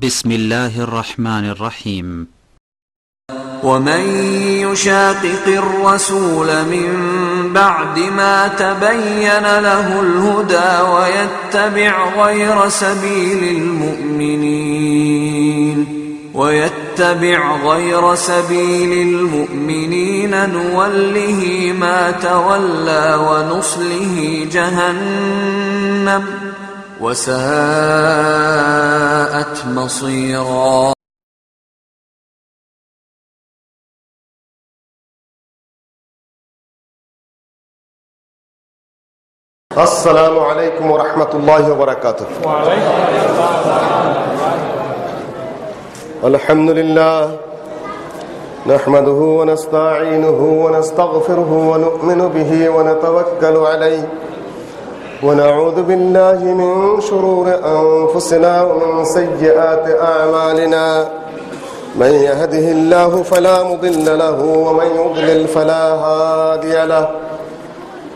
بسم الله الرحمن الرحيم. ومن يشاقق الرسول من بعد ما تبين له الهدى ويتبع غير سبيل المؤمنين نوله ما تولى ونصله جهنم وساءت مصيرا. السلام عليكم ورحمة الله وبركاته. الحمد لله نحمده ونستعينه ونستغفره ونؤمن به ونتوكل عليه ونعوذ بالله من شرور أنفسنا ومن سيئات أعمالنا. من يهده الله فلا مضل له ومن يضلل فلا هادي له.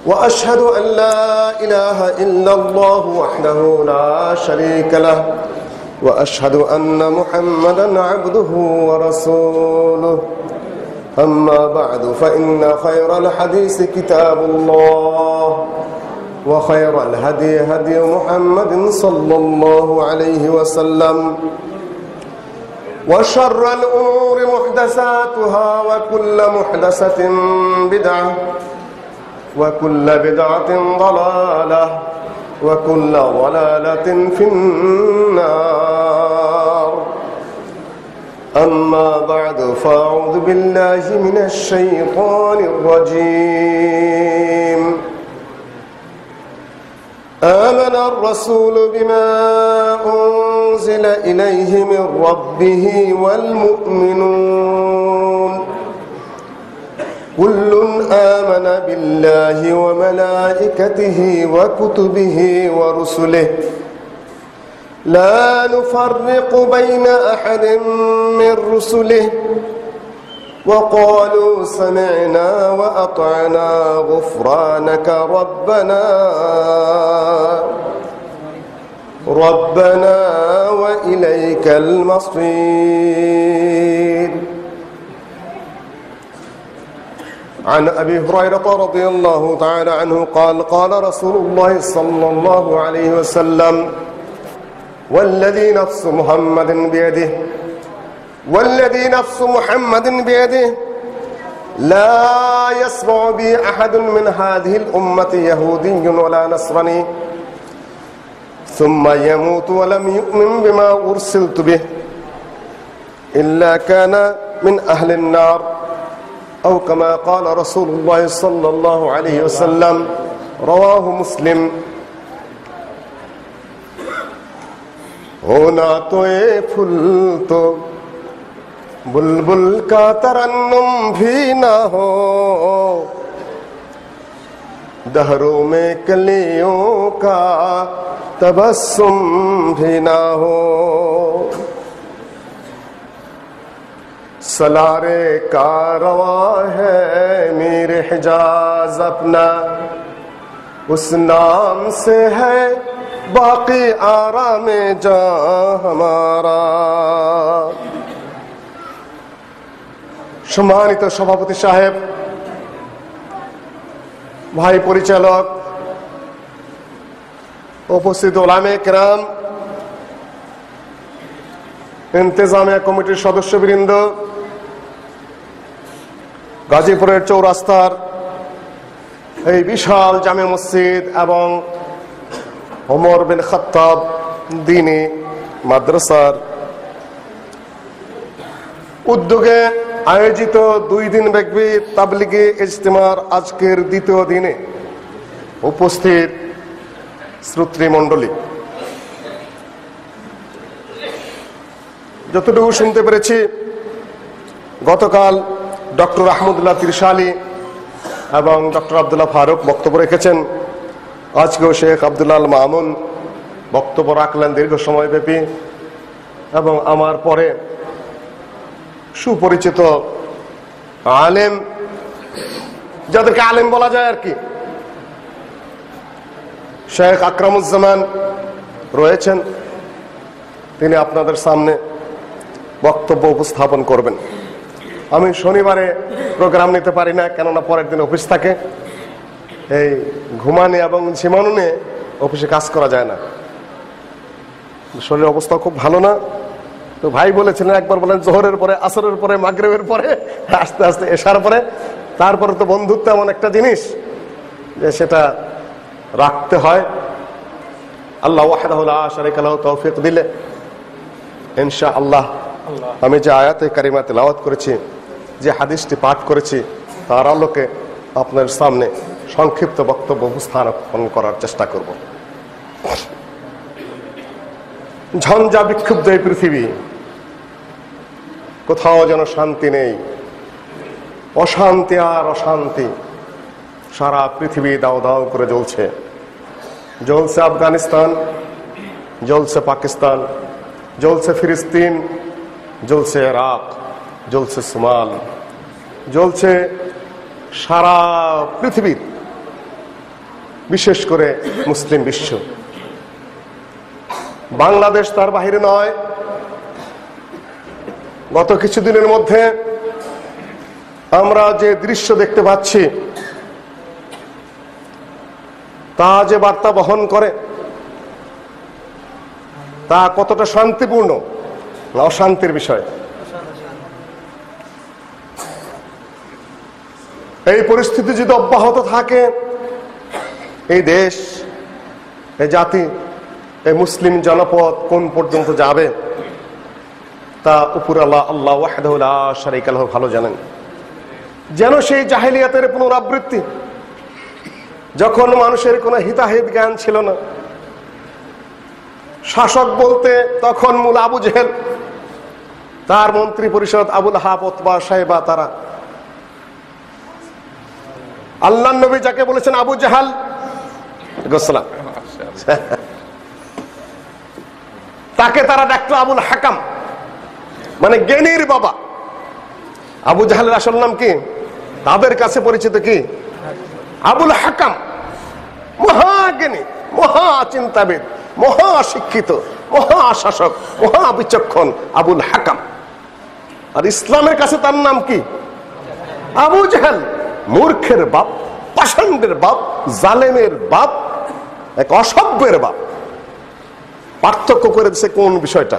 وأشهد أن لا إله إلا الله وحده لا شريك له وأشهد أن محمدا عبده ورسوله. أما بعد فإن خير الحديث كتاب الله وخير الهدي هدي محمد صلى الله عليه وسلم وشر الأمور محدثاتها وكل محدثة بدعة وكل بدعة ضلالة وكل ضلالة في النار. أما بعد فأعوذ بالله من الشيطان الرجيم. آمن الرسول بما أنزل إليه من ربه والمؤمنون كل آمن بالله وملائكته وكتبه ورسله لا نفرق بين أحد من رسله وقالوا سمعنا وأطعنا غفرانك ربنا وإليك المصير. عن أبي هريرة رضي الله تعالى عنه قال قال رسول الله صلى الله عليه وسلم والذي نفس محمد بيده لا يسمع بي أحد من هذه الأمة يهودي ولا نصراني ثم يموت ولم يؤمن بما أرسلت به إلا كان من أهل النار أو كما قال رسول الله صلى الله عليه وسلم. رواه مسلم. होना तो ये फूल तो बुलबुल का तरन्नुम भी ना हो दहरों में कलियों का तबस्सुम भी ना हो सलारे का रवा है मेरे हिजाज अपना उस नाम से है बाकी आराम जा हमारा। সম্মানিত সভাপতি সাহেব, ভাই পরিচালক, উপস্থিত ওলামে কেরাম, ইন্তেজামিয়া কমিটির সদস্যবৃন্দ, গাজীপুরের চৌরাস্তার এই বিশাল জামে মসজিদ এবং ওমর বিন খাত্তাব দ্বীনি মাদ্রাসার উদ্যোগে আয়োজিত 2 দিন ব্যাপী তাবলিগি ইজতিমার আজকের দ্বিতীয় দিনে উপস্থিত শ্রোতৃমণ্ডলী, যতটুকু শুনতে পেরেছি গতকাল ডক্টর আহমদুল্লাহ তিরশালী এবং ডক্টর আব্দুল্লাহ ফারুক বক্তব্য রেখেছেন। আজকেও শেখ আব্দুল্লাহ আল মামুন বক্তব্য রাখলেন দীর্ঘ সময়ব্যাপী এবং আমার পরে সুপরিচিত আলেম, যাদেরকে আলেম বলা যায় আর কি, শেখ আকরামুজ্জামান রয়েছেন। তিনি আপনাদের সামনে বক্তব্য উপস্থাপন করবেন। আমি শনিবারে প্রোগ্রাম নিতে পারি না, কেননা পরের দিন অফিস থাকে। এই ঘুমানি এবং ঝিমানো নিয়ে অফিসে কাজ করা যায় না, শরীরের অবস্থা খুব ভালো না। তো ভাই বলেছিলেন, একবার বলেন জোহরের পরে, আসরের পরে, মাগরিবের পরে, আস্তে আস্তে এশার পরে। তারপরে তো বন্ধুত্ব এমন একটা জিনিস যে সেটা রাখতে হয়। আল্লাহ ওয়াহদাহু লা শারীকা লাহু তৌফিক দিলে ইনশাআল্লাহ আমি যে আয়াতে কারিমা তেলাওয়াত করেছি, যে হাদিসটি পাঠ করেছি, তার আলোকে আপনার সামনে সংক্ষিপ্ত বক্তব্য উপস্থাপন করার চেষ্টা করব। ঝঞ্ঝা বিক্ষুব্ধ এই পৃথিবী, কোথাও যেন শান্তি নেই, অশান্তি আর অশান্তি। সারা পৃথিবী দাও দাও করে জ্বলছে। জ্বলছে আফগানিস্তান, জ্বলছে পাকিস্তান, জ্বলছে ফিলিস্তিন, জ্বলছে ইরাক, জ্বলছে সোমাল, জ্বলছে সারা পৃথিবীর, বিশেষ করে মুসলিম বিশ্ব। বাংলাদেশ তার বাহিরে নয়। গত কিছুদিনের মধ্যে আমরা যে দৃশ্য দেখতে পাচ্ছি, তা যে বার্তা বহন করে, তা কতটা শান্তিপূর্ণ না অশান্তির বিষয়। এই পরিস্থিতি যদি অব্যাহত থাকে, এই দেশ, এই জাতি, এই মুসলিম জনপদ কোন পর্যন্ত যাবে তা উপর আল্লাহ ওয়াহদাহু লা শারীকা লাহু ভালো জানেন। যেন সেই জাহেলিয়াতের পুনরাবৃত্তি, যখন মানুষের কোনো হিতাহিত জ্ঞান ছিল না। শাসক বলতে তখন মূল আবু জেহেল, তার মন্ত্রী পরিষদ আবুল আহাব, উতবা, সাইবা, তারা। আল্লাহর নবী যাকে বলেছেন আবু জাহাল গোসলাম, তাকে তারা ডাকতো আবুল হাকাম, মানে জ্ঞানীর বাবা। আবু জাহালের আসল নাম কি? তাদের কাছে পরিচিত কি? আবুল হাকাম। মহাজ্ঞানী, মহাচিন্তাবিদ, মহাশিক্ষিত, মহাশাসক, মহাবিচক্ষণ আবুল হাকাম। আর ইসলামের কাছে তার নাম কি? আবু জাহাল। মূর্খের বাপ, পাষণ্ডের বাপ, জালেমের বাপ, এক অসভ্যের বাপ। পার্থক্য করে দিচ্ছে কোন বিষয়টা?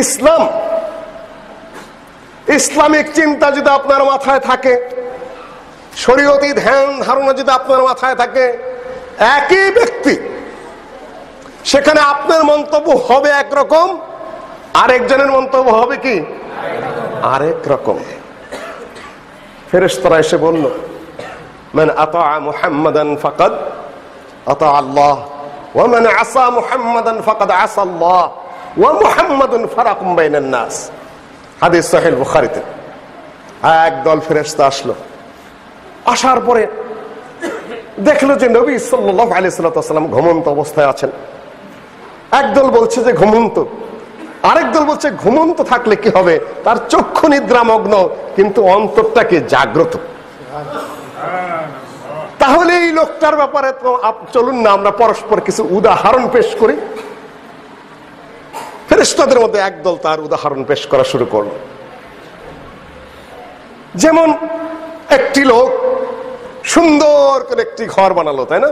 ইসলাম, ইসলামিক চিন্তা যদি আপনার মাথায় থাকে, শরীয়তি ধ্যান ধারণা যদি আপনার মাথায় থাকে, একই ব্যক্তি, সেখানে আপনার মন্তব্য হবে একরকম, আরেকজনের মন্তব্য হবে কি আরেক রকম। ফেরেশতারা এসে বলল, মান আতা মুহাম্মাদান ফাকাদ আতা আল্লাহ ওয়া মান আসা মুহাম্মাদান ফাকাদ আসা আল্লাহ ওয়া মুহাম্মাদুন ফারাকুম বাইনান নাস। হাদিস সহিহ বুখারীতে। একদল ফেরেশতা আসলো, আসার পরে দেখলো যে নবী সাল্লাল্লাহু আলাইহি ওয়াসাল্লাম ঘুমন্ত অবস্থায় আছেন। একদল বলছে যে ঘুমন্ত, আরেক দল বলছে ঘুমন্ত থাকলে কি হবে, তার চক্ষু নিদ্রামগ্ন কিন্তু অন্তরটা কি জাগ্রত। তাহলে এই লোকটার ব্যাপারে তো চলুন না আমরা পরস্পর কিছু উদাহরণ পেশ করি। ফেরেশতাদের মধ্যে একদল তার উদাহরণ পেশ করা শুরু করলো। যেমন একটি লোক সুন্দর করে একটি ঘর বানালো, তাই না?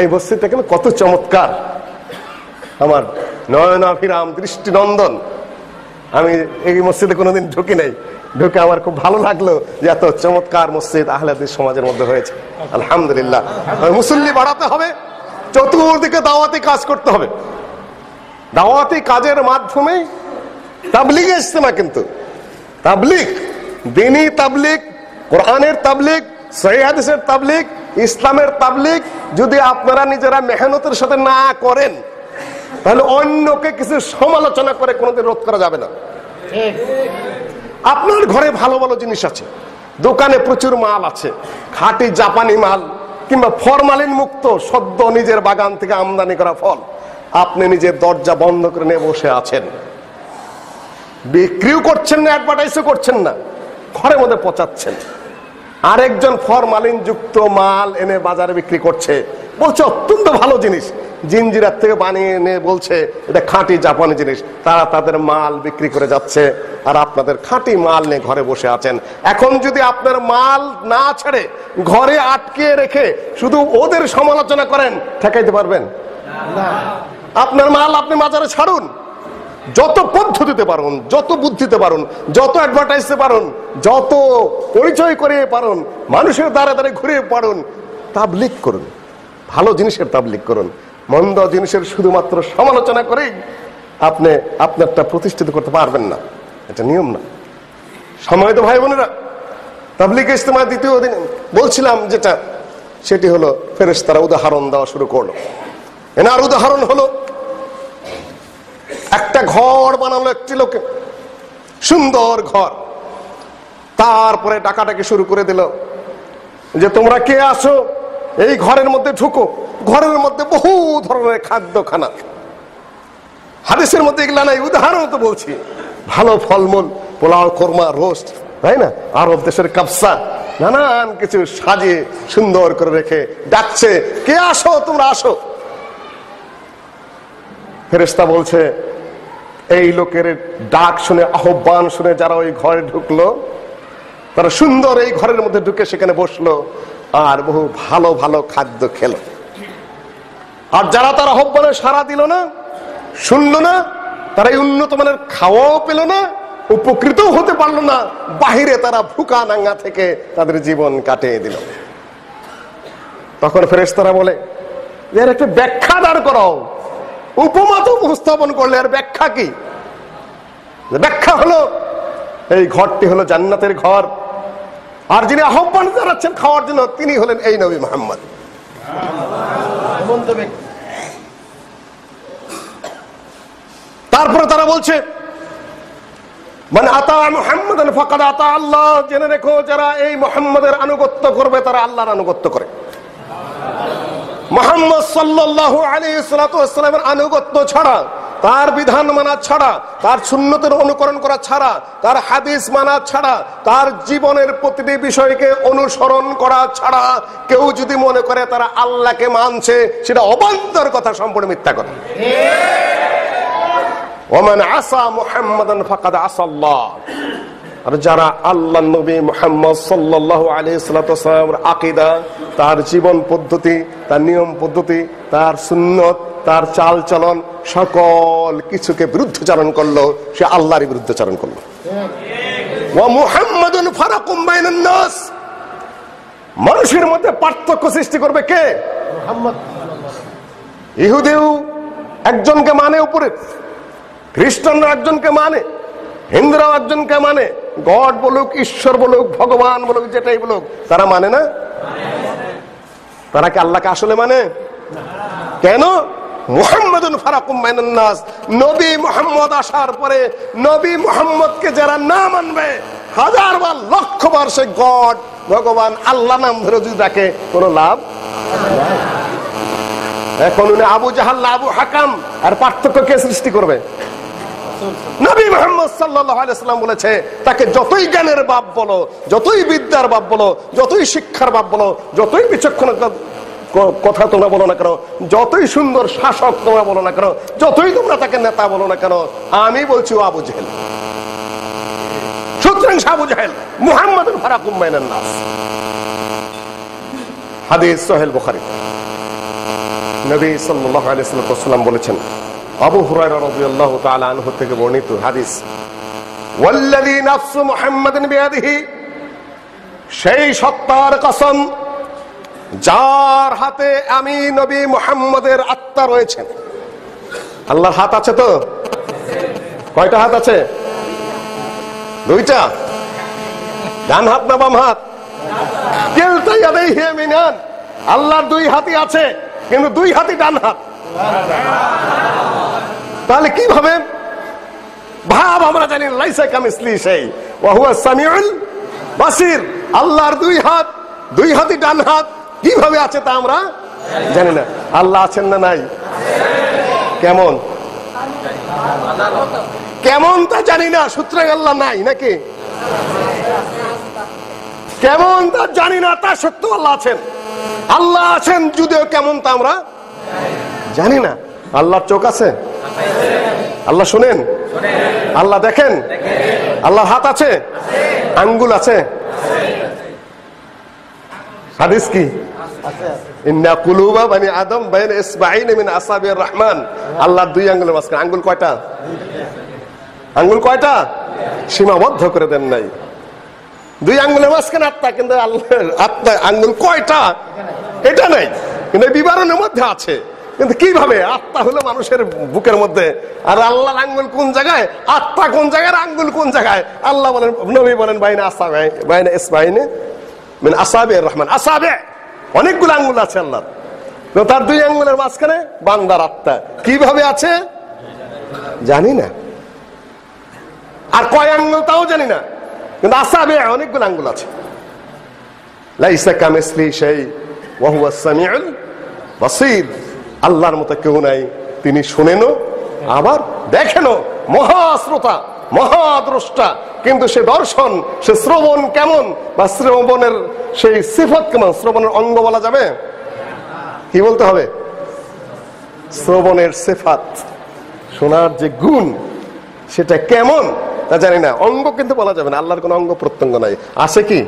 এই মসজিদটা কেন কত চমৎকার, আমার নয়নাভিরাম দৃষ্টিনন্দন। আমি এই মসজিদে কোনোদিন ঢুকি নাই, ঢুকে আমার খুব ভালো লাগলো যে এত চমৎকার মসজিদ আহলে হাদিস সমাজের মধ্যে হয়েছে। আলহামদুলিল্লাহ। মুসল্লি বাড়াতে হবে, চতুর্দিকে দাওয়াতি কাজ করতে হবে। দাওয়াতি কাজের মাধ্যমে তাবলীগ ইজতেমা, কিন্তু তাবলীগ, দ্বীনি তাবলীগ, কোরআনের তাবলীগ, সহিহ হাদিসের তাবলীগ, ইসলামের তাবলীগ যদি আপনারা নিজেরা মেহনতের সাথে না করেন, তাহলে অন্যকে কিছু সমালোচনা করে কোনোদিন রোধ করা যাবে না। আপনার ঘরে ভালো ভালো জিনিস আছে, দোকানে প্রচুর মাল আছে, খাঁটি জাপানি মাল কিংবা ফরমালিন মুক্ত সদ্য নিজের বাগান থেকে আমদানি করা ফল, আপনি নিজের দরজা বন্ধ করে নিয়ে বসে আছেন, বিক্রিও করছেন না, অ্যাডভার্টাইজও করছেন না, ঘরের মধ্যে পচাচ্ছেন। আরেকজন ফরমালিন যুক্ত মাল এনে বাজারে বিক্রি করছে, বলছে অত্যন্ত ভালো জিনিস, জিঞ্জিরাত থেকে বানিয়ে এনে বলছে এটা খাঁটি জাপানি জিনিস, তারা তাদের মাল বিক্রি করে যাচ্ছে আর আপনাদের খাঁটি মাল নিয়ে ঘরে বসে আছেন। এখন যদি আপনার মাল না ছেড়ে ঘরে আটকে রেখে শুধু ওদের সমালোচনা করেন, ঠেকাইতে পারবেন না। আপনার মাল আপনি বাজারে ছাড়ুন, যত পদ্ধতিতে পারুন, যত বুদ্ধিতে পারুন, যত অ্যাডভার্টাইজে পারুন, যত পরিচয় করে পারুন, মানুষের দ্বারে দ্বারে ঘুরে পারুন, তাবলীগ করুন, ভালো জিনিসের তাবলীগ করুন। মন্দ জিনিসের শুধুমাত্র সমালোচনা করেই আপনি আপনারটা প্রতিষ্ঠিত করতে পারবেন না, এটা নিয়ম না। সম্মানিত ভাই বোনেরা, তাবলীগ ইজতেমা দ্বিতীয় দিন বলছিলাম যেটা, সেটি হলো ফেরেশতারা উদাহরণ দেওয়া শুরু করলো। এনার উদাহরণ হলো একটা ঘর বানালো একটি লোকে, সুন্দর ঘর। তারপরে ডাকাডাকি শুরু করে দিল যে তোমরা কে আসো, এই ঘরের মধ্যে ঢুকো। ঘরের মধ্যে বহু ধরনের খাদ্যখানা, হাদিসের মধ্যে এগুলা নাই, উদাহরণ তো বলছি। ভালো ফলমূল, পোলাও, কোরমা, রোস্ট, তাই না, আরব দেশের কাবসা, নানান কিছু সাজিয়ে সুন্দর করে রেখে ডাকছে, কে আসো, তোমরা আসো। ফেরেশতা বলছে, এই লোকের ডাক শুনে, আহ্বান শুনে যারা ওই ঘরে ঢুকলো, তারা সুন্দর এই ঘরের মধ্যে ঢুকে সেখানে বসলো আর বহু ভালো ভালো খাদ্য খেলো। আর যারা তার আহ্বানে সাড়া দিল না, শুনলো না, তারা এই উন্নত মানের খাওয়াও পেল না, উপকৃতও হতে পারলো না, বাহিরে তারা ভুকা নাঙ্গা থেকে তাদের জীবন কাটিয়ে দিল। তখন ফেরেশতারা বলে, এর একটা ব্যাখ্যা দাঁড় করাও। উপমা তো উপস্থাপন করলে, আর ব্যাখ্যা কি? ব্যাখ্যা হলো এই ঘরটি হলো জান্নাতের ঘর, আর যিনি আহ্বান জানাচ্ছেন খাওয়ার জন্য তিনি হলেন এই নবী মুহাম্মদ। তারপরে তারা বলছে, মানে আতা মুহাম্মাদান ফাকাদ আতা আল্লাহ, জেনে রেখো যারা এই মুহাম্মাদের আনুগত্য করবে তারা আল্লাহর আনুগত্য করে। মুহাম্মদ সাল্লাল্লাহু আলাইহি ওয়াসাল্লামের আনুগত্য ছাড়া, তার বিধান মানা ছাড়া, তার সুন্নতের অনুকরণ করা ছাড়া, তার হাদিস মানা ছাড়া, তার জীবনের প্রতিটি বিষয়কে অনুসরণ করা ছাড়া কেউ যদি মনে করে তারা আল্লাহকে মানছে, সেটা অবান্তর কথা, সম্পূর্ণ মিথ্যা কথা। ওমান আসা মুহাম্মাদান ফাকাদ আসাল্লাহ। আর যারা আল্লাহ নবী মুহাম্মদ সাল্লাল্লাহু আলাইহি ওয়াসাল্লামের আকীদা, তার জীবন পদ্ধতি, তার নিয়ম পদ্ধতি, তার সুন্নত, তার চাল চলন, সকল কিছুকে বিরুদ্ধাচরণ করলো, সে আল্লাহর বিরুদ্ধাচরণ করলো। ওয়া মুহাম্মাদুন ফারাকুম বাইনান নাস, মানুষের মধ্যে পার্থক্য সৃষ্টি করবে কে? মুহাম্মদ। ইহুদিও একজনকে মানে উপরে, খ্রিস্টানরা একজনকে মানে, হিন্দুরাও একজনকে মানে, গড বলুক, ঈশ্বর বলুক, ভগবান বলুক, যেটাই বলুক, তারা মানে না। তারা কি আল্লাহকে আসলে মানে? কেন? মুহাম্মাদুন ফারাকুম বাইনান নাস, নবী মুহাম্মদ আসার পরে নবী মুহাম্মদকে যারা না মানবে, হাজারবার লক্ষবার সে গড, ভগবান, আল্লাহ নাম ধরে যদি ডাকে, কোনো লাভ নাই। এখন উনি আবু জাহাল, আবু হাকাম, আর পার্থক্য কে সৃষ্টি করবে? নবী মুহাম্মদ সাল্লাল্লাহু আলাইহি ওয়াসাল্লাম বলেছে, তাকে যতই জ্ঞানের বাপ বলো, যতই বিদ্যার বাপ বলো, যতই শিক্ষার বাপ বলো, যতই বিচক্ষণতার কথা তোমরা বলো না কেন, যতই সুন্দর শাসক তোমরা বলো না কেন, যতই তোমরা তাকে নেতা বলো না কেন, আমি বলছি ও আবু জাহেল। সুতরাং আবু জাহেল, মুহাম্মাদুন ফারাকুম বাইনান নাস। হাদিস সহিহ বুখারী, নবী সাল্লাল্লাহু আলাইহি ওয়াসাল্লাম বলেছেন, আবু হুরায়রা রাদিয়াল্লাহু তাআলা আনহু থেকে বর্ণিত হাদিস, ওয়াল্লাযী নাফসু মুহাম্মাদিন বিয়াদিহি, সেই সত্তার কসম যার হাতে আমি নবী মুহাম্মদের আত্মা রয়েছে। আল্লাহর হাত আছে তো? কয়টা হাত আছে? দুইটা। ডান হাত না বাম হাত? কিলতা ইয়াদাইহি ইয়ামিনান, আল্লাহর দুই হাতই আছে, কিন্তু দুই হাতই ডান হাত। তাহলে কিভাবে? ভাব আমরা জানি লাইসা কামিসলিহি শাই ওয়া হুয়াস সামিউল বাসির। আল্লাহর দুই হাত, দুই হাতই ডান হাত, কিভাবে আছে তা আমরা জানি না। আল্লাহ আছেন না নাই? কেমন কেমন তা জানি না, সুতরাং আল্লাহ নাই নাকি? কেমন তা জানি না, তা সত্য আল্লাহ আছেন। আল্লাহ আছেন যদিও কেমন তা আমরা জানি না। আল্লাহর চোখ আছে? আল্লাহ শুনেন? আল্লাহ দেখেন? আল্লাহর হাত আছে? আঙ্গুল আছে? হাদিস কি? ইন্না কুলুবা বানি আদম বাইনা ইসবাঈন মিন আসাবির রহমান। আল্লাহর দুই আঙ্গুলের মাঝখানে। আঙ্গুল কয়টা? আঙ্গুল কয়টা? সীমাবদ্ধ করে দেন নাই। দুই আঙ্গুলের মাঝখানে আত্মা, কিন্তু আল্লাহর আত্মা আঙ্গুল কয়টা এটা নাই, কিন্তু বিবরণের মধ্যে আছে। কিন্তু কিভাবে? আত্মা হলো মানুষের বুকের মধ্যে, আর আল্লাহর আঙ্গুল কোন জায়গায়, আত্মা কোন জায়গায়, আঙ্গুল কোন জায়গায়? আল্লাহ বলেন, নবী বলেন বাইনা আসাবে বাইনা ইসবাঈন মিন আসাবির রহমান। আসাবে অনেকগুলো আঙ্গুল আছে আল্লাহর, তার দুই আঙ্গুলের মাঝখানে বান্দার আত্মা। কিভাবে আছে জানি না, আর কয় আঙ্গুল তাও জানি না, কিন্তু আসাবে অনেকগুলো আঙ্গুল আছে। লাইসা কামিসলিহি শাই ওয়া হুয়াস সামিউল বাসীর। আল্লাহর মতো কেউ নাই, তিনি শুনেনও আবার দেখেনও। মহাশ্রোতা, মহাদ্রষ্টা, কিন্তু সে দর্শন, সে শ্রবণ কেমন, বা শ্রবণের সেই সিফত কেমন? শ্রবণের অঙ্গ বলা যাবে? কি বলতে হবে? শ্রবণের সিফাত, শোনার যে গুণ, সেটা কেমন তা জানি না। অঙ্গ কিন্তু বলা যাবে না, আল্লাহর কোনো অঙ্গ প্রত্যঙ্গ নাই। আছে কি?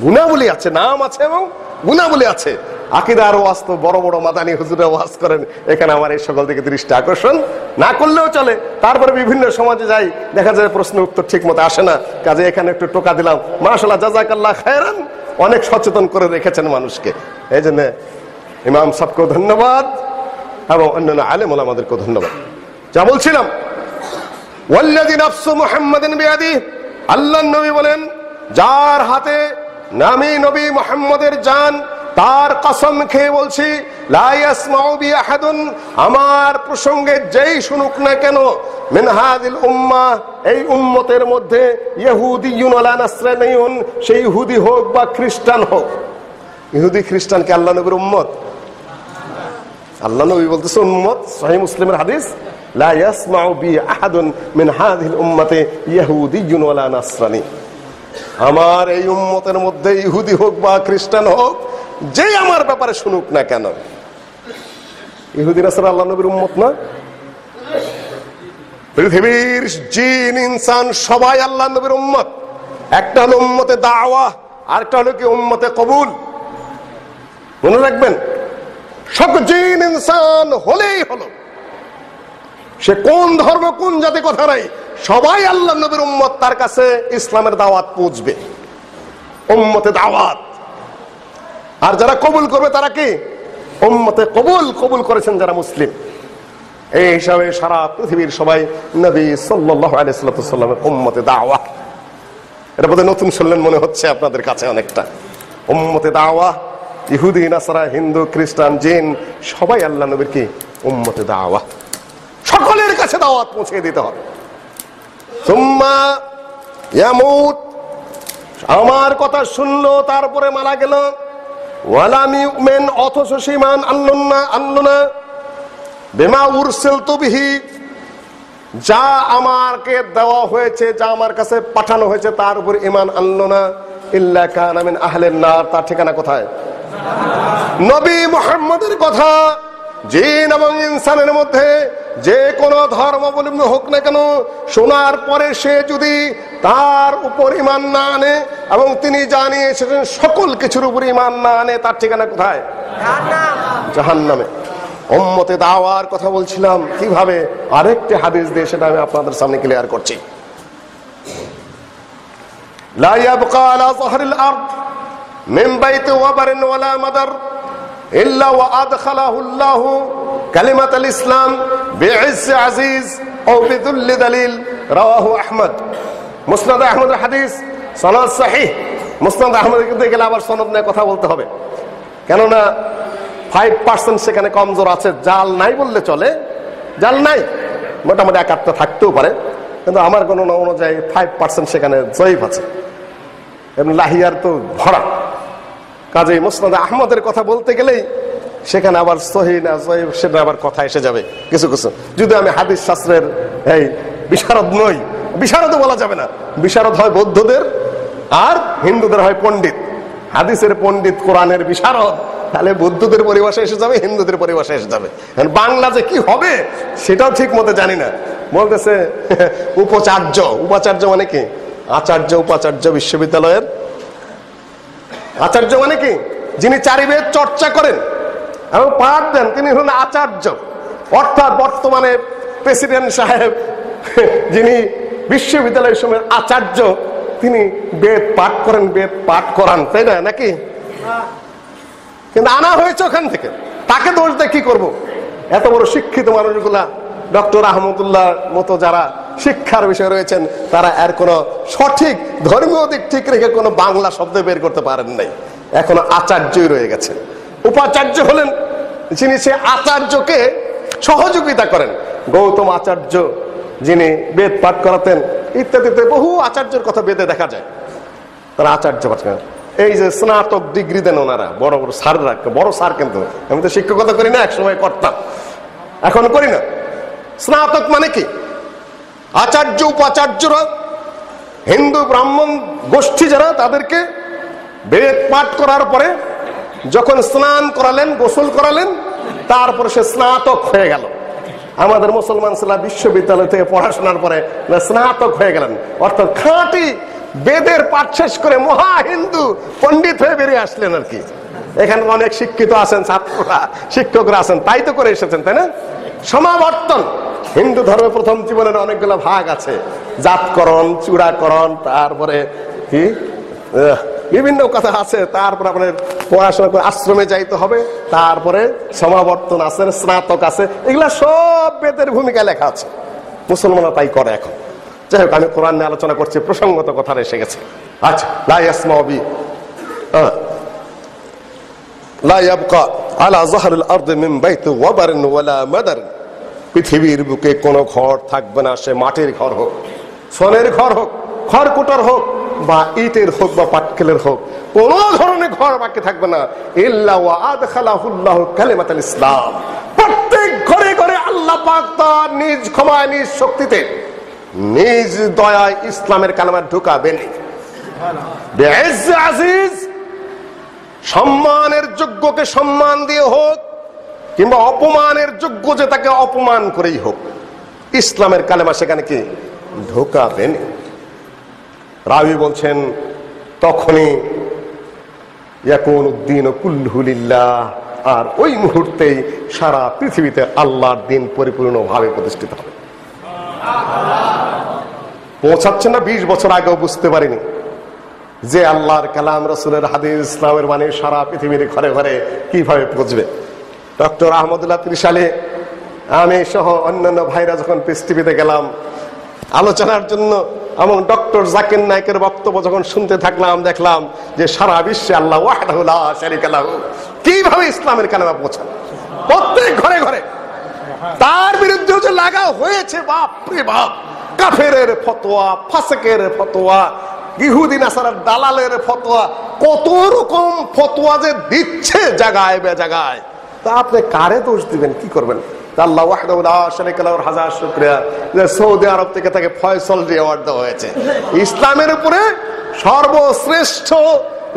গুণাবলী আছে, নাম আছে এবং গুণাবলী আছে। আকীদার ওয়াজ তো বড় বড় মাদানী হুজুরা ওয়াজ করেন, এখানে আমার এই সকল দিকে দৃষ্টি আকর্ষণ না করলেও চলে। তারপরে বিভিন্ন সমাজে যাই, দেখা যায় প্রশ্ন উত্তর ঠিক মতো আসে না, কাজে এখানে একটু টোকা দিলাম। মাশাআল্লাহ, জাযাকাল্লাহ খায়রান, অনেক সচেতন করে রেখেছেন মানুষকে। এই জন্য ইমাম সাহেবকেও ধন্যবাদ এবং অন্যান্য আলেম ওলামাদেরকেও ধন্যবাদ। যা বলছিলাম, ওয়াল্লাযী নাফসু মুহাম্মাদিন বিয়াদিহি, আল্লাহর নবী বলেন, যার হাতে নামি নবী মুহাম্মদের জান, তার কসম খেয়ে বলছি, লা ইয়াসমাউ বি আহাদুন, আমার প্রসঙ্গে যেই শুনুক না কেন, মিন হাযিল উম্মাহ, এই উম্মতের মধ্যে, ইহুদিয়ুন ওয়ালা নাসরানিয়ুন, সেই ইহুদি হোক বা খ্রিস্টান হোক। ইহুদি খ্রিস্টান কি আল্লাহ নবীর উম্মত? আল্লাহ নবী বলতেছে উম্মত, সহিহ মুসলিমের হাদিস, লা ইয়াসমাউ বি আহাদুন মিন হাযিল উম্মতি ইহুদিয়ুন ওয়ালা নাসরানি। আমার এই উম্মতের মধ্যে ইহুদি হোক বা খ্রিস্টান হোক, যে আমার ব্যাপারে শুনুক না কেন। ইহুদি নাসারা আল্লাহ নবীর উম্মত না? পৃথিবীর জিন ইনসান সবাই আল্লাহ নবীর উম্মত। একটা হলো উম্মতে দাওয়া, আরেকটা হলো কি উম্মতে কবুল। মনে রাখবেন, সকল জিন ইনসান হলেই হলো, সে কোন ধর্ম কোন জাতি কথা নাই, সবাই আল্লাহ নবীর উম্মত। তার কাছে ইসলামের দাওয়াত পৌঁছবে, উম্মতে দাওয়াত। আর যারা কবুল করবে তারা কি? উম্মতে কবুল। কবুল করেছেন যারা মুসলিম। এই হিসাবে সারা পৃথিবীর সবাই নবী সাল্লাল্লাহু আলাইহি ওয়াসাল্লামের উম্মতে দাওয়া। এটা বোধহয় নতুন শুনলেন মনে হচ্ছে আপনাদের কাছে অনেকটা। উম্মতে দাওয়া, ইহুদি নাসারা, হিন্দু খ্রিস্টান জিন সবাই আল্লাহ নবীর কি উম্মতে দাওয়া। সকলের কাছে দাওয়াত পৌঁছে দিতে হবে। সুম্মা ইয়ামুত, আমার কথা শুনলো তারপরে মারা গেল। ওয়ালাম ইউমিন, অথচ ঈমান আনলো না। বিমা উরসিলতু বিহি, যা আমাকে দেওয়া হয়েছে, যা আমার কাছে পাঠানো হয়েছে, তার উপর ঈমান আনলো না। ইল্লা কানা মিন আহলিন নার, তার ঠিকানা কোথায়? নবী মুহাম্মদের কথা জিন এবং ইনসানের মধ্যে যে কোনো ধর্মাবলম্বী হোক না কেন, শোনার পরে সে যদি তার উপর ঈমান না আনে এবং তিনি জানিয়ে এসেছেন সকল কিছুর উপর ঈমান না আনে, তার ঠিকানা কোথায়? জাহান্নামে। উম্মতে দাওয়ার কথা বলছিলাম কিভাবে, আরেকটি হাদিস দিয়ে সেটা আমি আপনাদের সামনে ক্লিয়ার করছি। লা ইয়াবকা আলা যাহরিল আরদ মিন বাইতি ওয়াবারিন ওয়ালা মাদার ইল্লা ওয়া আদখালাহু আল্লাহু কালিমাতাল ইসলাম বিইজ্জি আজিজ আও বিদুল্লি দালিল। রাওয়াহু আহমদ। মুসনাদ আহমদের হাদিস, সনদ সহিহ। মুসনাদ আহমদের কিন্তু গেলে আবার সনদ নিয়ে কথা বলতে হবে, কেননা 5% সেখানে কমজোর আছে। জাল নাই বললে চলে, জাল নাই, মোটামুটি একাত্ম থাকতেও পারে, কিন্তু আমার গণনা অনুযায়ী 5% সেখানে জয়ীফ আছে এবং লাহিয়ার তো ভরা। কাজেই মুসনাদ আহমদের কথা বলতে গেলেই সেখানে আবার সহিহ না জয়ীফ সেটা আবার কথা এসে যাবে কিছু কিছু। যদি আমি হাদিস শাস্ত্রের এই বিশারদ নই, বিশারদও বলা যাবে না। বিশারদ হয় বৌদ্ধদের আর হিন্দুদের হয় পণ্ডিত। হাদিসের পণ্ডিত, কোরআনের বিশারদ তাহলে বৌদ্ধদের পরিভাষা এসে যাবে, হিন্দুদের পরিভাষা এসে যাবে। বাংলা যে কি হবে সেটাও ঠিক মতো জানি না। বলতেছে উপাচার্য। উপাচার্য মানে কি? আচার্য উপাচার্য বিশ্ববিদ্যালয়ের আচার্য মানে কি? যিনি চারিবেদ চর্চা করেন এবং পাঠ দেন তিনি হলেন আচার্য। অর্থাৎ বর্তমানে প্রেসিডেন্ট সাহেব যিনি বিশ্ববিদ্যালয়ের সময়ের আচার্য, তিনি বেদ পাঠ করেন, বেদ পাঠ করান, তাই না নাকি? কিন্তু আনা হয়েছে ওখান থেকে, তাকে দোষ দিয়ে কি করবো? এত বড় শিক্ষিত মানুষগুলা, ডক্টর আহমদুল্লাহ মতো যারা শিক্ষার বিষয়ে রয়েছেন, তারা এর কোনো সঠিক ধর্মীয় দিক ঠিক রেখে কোনো বাংলা শব্দ বের করতে পারেন নাই, এখনো আচার্যই রয়ে গেছে। উপাচার্য হলেন যিনি সে আচার্যকে সহযোগিতা করেন। গৌতম আচার্য যিনি বেদ পাঠ করাতেন ইত্যাদিতে বহু আচার্যের কথা বেদে দেখা যায়, তারা আচার্য পাঠ করেন। এই যে স্নাতক ডিগ্রি দেন ওনারা, বড় বড় স্যাররা, বড় স্যার, কিন্তু আমি তো শিক্ষকতা করি না, একসময় করতাম, এখন করি না। স্নাতক মানে কি? আচার্য উপাচার্যরা হিন্দু ব্রাহ্মণ গোষ্ঠী যারা, তাদেরকে বেদ পাঠ করার পরে যখন স্নান করালেন, গোসল করালেন, তারপরে সে স্নাতক হয়ে গেল। আমাদের মুসলমান ছেলে বিশ্ববিদ্যালয় থেকে পড়াশোনার পরে স্নাতক হয়ে গেলেন, অর্থাৎ খাঁটি বেদের পাঠ শেষ করে মহা হিন্দু পণ্ডিত হয়ে বেরিয়ে আসলেন আর কি। এখানে অনেক শিক্ষিত আছেন, ছাত্ররা, শিক্ষকরা আছেন, তাই তো করে এসেছেন, তাই না? সমাবর্তন। হিন্দু ধর্মে প্রথম জীবনের অনেকগুলো ভাগ আছে, জাতকরণ, চূড়াকরণ, তারপরে কি বিভিন্ন কথা আছে। তারপরে আপনার পড়াশোনা করে আশ্রমে যাইতে হবে, তারপরে সমাবর্তন আছে, স্নাতক আছে, এগুলা সব বেদের ভূমিকা লেখা আছে। মুসলমানরা তাই করে এখন। যাই হোক, আমি কোরআন নিয়ে আলোচনা করছি, প্রসঙ্গত কথা এসে গেছে। আচ্ছা, লা ইয়াসমাউ বি লা ইয়াবকা আলা যাহরিল আরদি মিন বাইতি ওয়াবারিন ওয়ালা মাদার। পৃথিবীর বুকে কোনো ঘর থাকবে না, সে মাটির ঘর হোক, সোনের ঘর হোক, খড়কুটোর হোক, বা ইটের হোক, বা পাটকেলের হোক, কোন ধরনের ঘর বাকি থাকবে না। ইল্লা ওয়া আদখালাহুল্লাহু কালিমাতাল ইসলাম। প্রত্যেক ঘরে ঘরে আল্লাহ পাক তার নিজ ক্ষমায়, নিজ শক্তিতে, নিজ দয়ায় ইসলামের কালেমা ঢুকাবেন। বিইজ্জ আজিজ, সম্মানের যোগ্যকে সম্মান দিয়ে হোক, কিংবা অপমানের যোগ্য যে তাকে অপমান করেই হোক, ইসলামের কালেমা সেখানে কি ঢোকাবেন। রাবি বলছেন তখনই ইয়াকুনুদ্দীন কুল্লুহু লিল্লাহ, আর ওই মুহূর্তেই সারা পৃথিবীতে আল্লাহর দিন পরিপূর্ণভাবে প্রতিষ্ঠিত হবে। পৌঁছাচ্ছে না 20 বছর আগেও বুঝতে পারিনি যে আল্লাহর কালাম, রাসূলের হাদিস, ইসলামের বাণী সারা পৃথিবীর ঘরে ঘরে কিভাবে পৌঁছবে। ডক্টর আহমদুল্লাহ ত্রিশালে আমি সহ অন্যান্য ভাইরা যখন পিস টিভিতে গেলাম আলোচনার জন্য, এবং ডক্টর জাকির নায়েকের বক্তব্য যখন শুনতে থাকলাম, দেখলাম যে সারা বিশ্বে আল্লাহ ওয়াহদাহু লা শারীকা লাহু কিভাবে ইসলামের কালেমা পৌঁছান প্রত্যেক ঘরে ঘরে। তার বিরুদ্ধে যে লাগা হয়েছে, বাপ রে বাপ, কাফেরের ফতোয়া, ফাসিকের ফতোয়া, ইহুদি নাসারার দালালের ফতোয়া, কত রকম ফতোয়া যে দিচ্ছে জায়গায় বে জায়গায়। তা আপনি কারে দোষ দিবেন, কি করবেন? আল্লাহ ওয়াহদাহু লা শারীকা লাহুর হাজার শুকরিয়া যে সৌদি আরব থেকে তাকে ফয়সল অ্যাওয়ার্ড দেওয়া হয়েছে। ইসলামের উপরে সর্বশ্রেষ্ঠ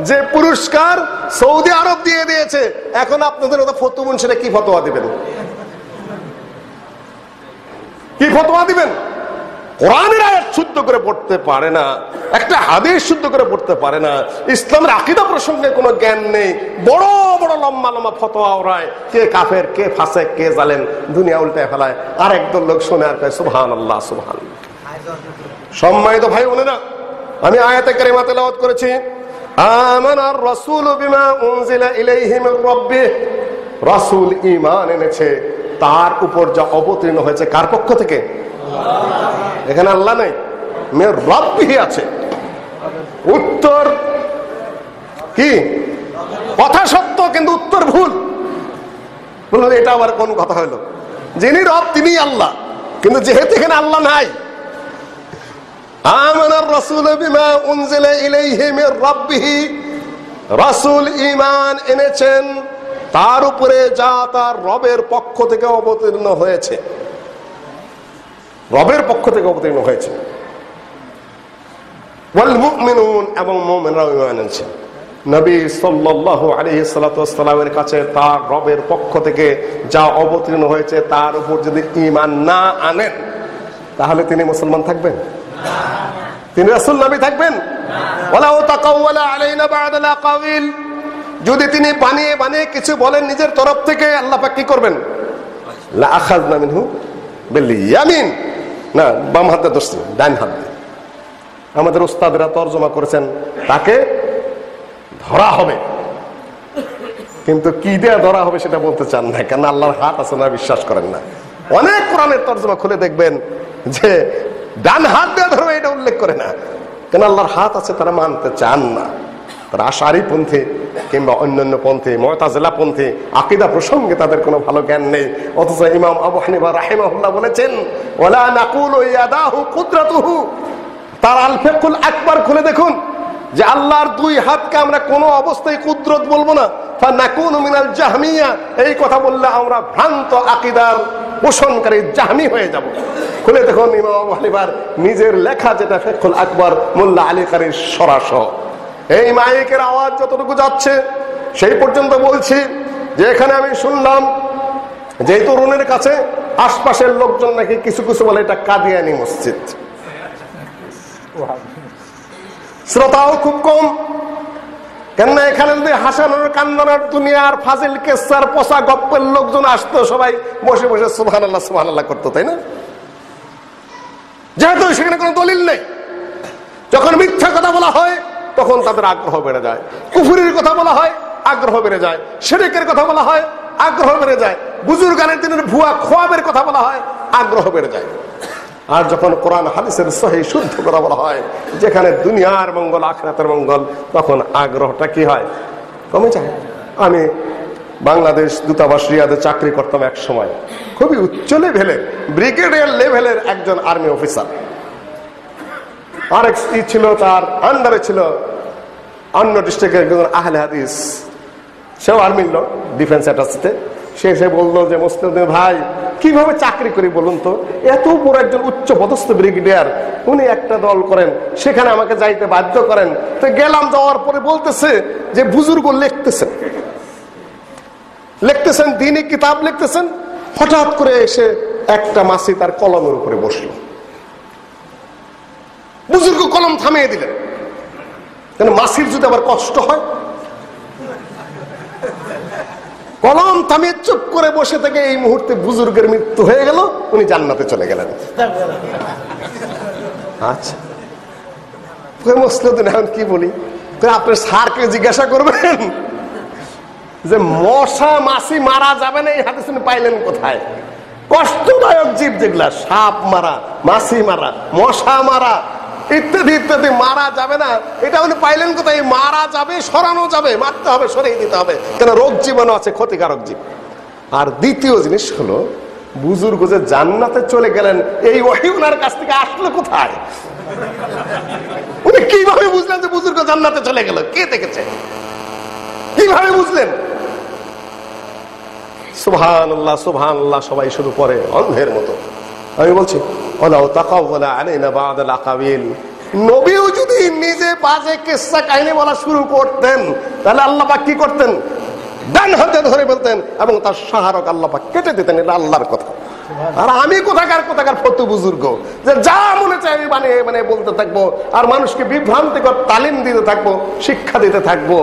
যে পুরস্কার সৌদি আরব দিয়ে দিয়েছে। এখন আপনাদের ওটা ফতুয়া মুন্সিরা কি ফতোয়া দিবেন? কি ফতোয়া দিবেন? কোরআনের আয়াত শুদ্ধ করে পড়তে পারে না, একটা হাদিস শুদ্ধ করে পড়তে পারে না, ইসলামের আকীদা প্রসঙ্গে কোনো জ্ঞান নেই, বড় বড় লম্বা লম্বা ফতোয়া ওরায়, কে কাফের, কে ফাসেক, কে জালেম, দুনিয়া উল্টায় ফেলায়। আর একদল লোক শুনে আর কয় সুবহানাল্লাহ সুবহানাল্লাহ। সম্মানিত ভাই বোনেরা, আমি আয়াতে কারিমা তেলাওয়াত করেছি, আমানার রাসূলু বিমা উনজিলা ইলাইহি মির রাব্বিহি। রাসূল ঈমান এনেছে তার উপর যা অবতীর্ণ হয়েছে, কার পক্ষ থেকে? এখানে আল্লাহ নেই, মির রাব্বিহি আছে। উত্তর কি? কথা সত্য কিন্তু উত্তর ভুল। বললেন এটা আবার কোন কথা হলো? যিনি রব তিনি আল্লাহ, কিন্তু যেহেতু এখানে আল্লাহ নাই, আমানার রাসূলু বিমা উনজিলা ইলাইহি মির রাব্বিহি, রাসূল ঈমান এনেছেন তার উপরে যা তার রবের পক্ষ থেকে অবতীর্ণ হয়েছে, রবের পক্ষ থেকে অবতীর্ণ হয়েছে। ওয়াল মুমিনুন, এবং মুমিনরাও ঈমান এনেছে। নবী সাল্লাল্লাহু আলাইহি সাল্লামের কাছে তার রবের পক্ষ থেকে যা অবতীর্ণ হয়েছে তার উপর যদি ঈমান না আনেন তাহলে তিনি মুসলমান থাকবেন? তিনি রাসূল নবী থাকবেন? ওয়ালাউ তাকাওয়ালা আলাইনা বা'দাল আকাওয়িল, যদি তিনি বানিয়ে বানিয়ে কিছু বলেন নিজের তরফ থেকে, আল্লাহ পাক কি করবেন? লা আখাযনা মিনহু বিল ইয়ামিন, না বাম হাতে ধরছি, ডান হাত দিয়ে। আমাদের উস্তাদরা তরজমা করেছেন তাকে ধরা হবে, কিন্তু কি দিয়ে ধরা হবে সেটা বলতে চান না, কেন আল্লাহর হাত আছে না বিশ্বাস করেন না। অনেক কোরআনের তরজমা খুলে দেখবেন যে ডান হাত দিয়ে ধরবে এটা উল্লেখ করে না, কেন আল্লাহর হাত আছে তারা মানতে চান না। তারা আশারি পন্থী কিংবা অন্যান্য পন্থী, মুতাজিলা পন্থী, আকীদা প্রসঙ্গে তাদের কোনো ভালো জ্ঞান নেই। অথচ ইমাম আবু হানিফা রাহিমাহুল্লাহ বলেছেন ওয়ালা নাকুলু ইয়াদাহু কুদরাতুহু, তার আল ফিকুল আকবার খুলে দেখুন যে আল্লাহর দুই হাতকে আমরা কোনো অবস্থায় কুদরত বলবো না। ফানাকুনু মিনাল জাহমিয়া, এই কথা বললে আমরা ভ্রান্ত আকীদার পোষণকারী জাহমি হয়ে যাব। খুলে দেখুন ইমাম আবু হানিফার নিজের লেখা যেটা ফিকুল আকবার মোল্লা আলী কারীর সরাসহ। এই মাইকের আওয়াজ যতটুকু যাচ্ছে সেই পর্যন্ত বলছি যে এখানে আমি শুনলাম যে তরুণের কাছে আশপাশের লোকজন নাকি কিছু কিছু বলে এটা কাদিয়ানি মসজিদ, শ্রোতাও খুব কম। কেননা এখানে যদি হাসানোর কান্দানোর দুনিয়ার ফাজিল কেসার পচা গপ্পের লোকজন আসতো, সবাই বসে বসে সুবহানাল্লাহ সুবহানাল্লাহ করতো, তাই না? যেহেতু সেখানে কোনো দলিল নেই, যখন মিথ্যা কথা বলা হয় তখন তাদের আগ্রহ বেড়ে যায়, কুফরির কথা বলা হয় আগ্রহ বেড়ে যায়, শিরকের কথা বলা হয় আগ্রহ বেড়ে যায়, বুজুর্গানের দিনের ভুয়া খোয়াবের কথা বলা হয় আগ্রহ বেড়ে যায়। আর যখন কোরআন হাদিসের সহিহ শুদ্ধ কথা বলা হয়, যেখানে দুনিয়ার মঙ্গল আখিরাতের মঙ্গল, তখন আগ্রহটা কি হয়? কমে যায়। আমি বাংলাদেশ দূতাবাস রিয়াদে চাকরি করতাম এক সময়, খুবই উচ্চ লেভেলের ব্রিগেডিয়ার লেভেলের একজন আর্মি অফিসার, আরেক ছিল তার আন্ডারে ছিল অন্য ডিস্ট্রিক্টের একজন আহলে হাদিস, সেও আর্মির লোক, ডিফেন্স অ্যাটাচিতে। সে এসে বললো যে মুসলিম ভাই কিভাবে চাকরি করি বলুন তো, এত বড় একজন উচ্চ পদস্থ ব্রিগেডিয়ার, উনি একটা দল করেন, সেখানে আমাকে যাইতে বাধ্য করেন। তো গেলাম, যাওয়ার পরে বলতেছে যে বুজুর্গ লিখতেছেন দিনী কিতাব লিখতেছেন, হঠাৎ করে এসে একটা মাসি তার কলমের উপরে বসলো, বুজুর্গ কলম থামিয়ে দিলেন। কেন মাসির যদি আবার কষ্ট হয়, কলম থামিয়ে চুপ করে বসে থেকে এই মুহূর্তে বুজুর্গের মৃত্যু হয়ে গেল, উনি জান্নাতে চলে গেলেন। আচ্ছা মুসলিম এখন কি বলি, আপনার স্যারকে জিজ্ঞাসা করবেন যে মশা মাছি মারা যাবে না, এই হাদিস পাইলেন কোথায়? কষ্টদায়ক জীব যেগুলা, সাপ মারা, মাছি মারা, মশা মারা ইত্যাদি ইত্যাদি মারা যাবে না, এটা উনি পাইলেন কোথায়? মারা যাবে, সরানো যাবে, মারতে হবে, সরিয়ে দিতে হবে, কেন রোগ জীবাণু আছে, ক্ষতিকারক জীব। আর দ্বিতীয় জিনিস হলো বুজুর্গ যে জান্নাতে চলে গেলেন, এই ওহী ওনার কাছ থেকে আসলো কোথায়? উনি কিভাবে বুঝলেন যে বুজুর্গ জান্নাতে চলে গেল? কে দেখেছে? কিভাবে বুঝলেন? সুবহানাল্লাহ সুবহানাল্লাহ সবাই শুরু করে অন্ধের মতো। আমি বলছি নবীও যদি নিজে বাজে কিসসা কাহিনী বলা শুরু করতেন, তাহলে আল্লাহ পাক কি করতেন? ডান হাতে ধরে বলতেন এবং তার শাহরক আল্লাহ পাক কেটে দিতেন। এটা আল্লাহর কথা। আর আমি কোথাকার ফতু বুজুর্গ যে যা মনে চাই আমি বানিয়ে বলতে থাকবো, আর মানুষকে বিভ্রান্তিকর তালিম দিতে থাকবো, শিক্ষা দিতে থাকবো,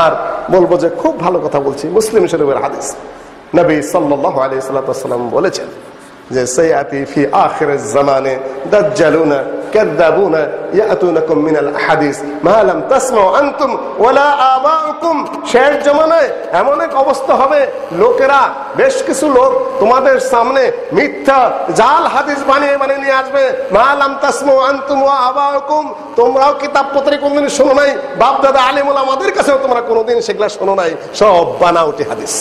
আর বলবো যে খুব ভালো কথা বলছি। মুসলিম শরীফের হাদিস, নবী সাল্লাল্লাহু আলাইহি ওয়াসাল্লাম বলেছেন যে সাইয়াতি ফি আখিরিজ জামানে দাজ্জালুনা কাযাবুনা ইয়াতুনাকুম মিনাল আহাদিস মা লাম তাসমাউ আনতুম ওয়ালা আবাউকুম। শেষ জামানায় এমন এক অবস্থা হবে, লোকেরা, বেশ কিছু লোক তোমাদের সামনে মিথ্যা জাল হাদিস বানিয়ে নিয়ে আসবে। মা লাম তাসমাউ আনতুম ওয়া আবাউকুম, তোমরাও কিতাব পত্রে কোনদিন শোনো নাই, বাপ দাদা আলেম ওলামাদের কাছেও তোমরা কোনোদিন সেগুলা শোনো নাই, সব বানাওটি হাদিস।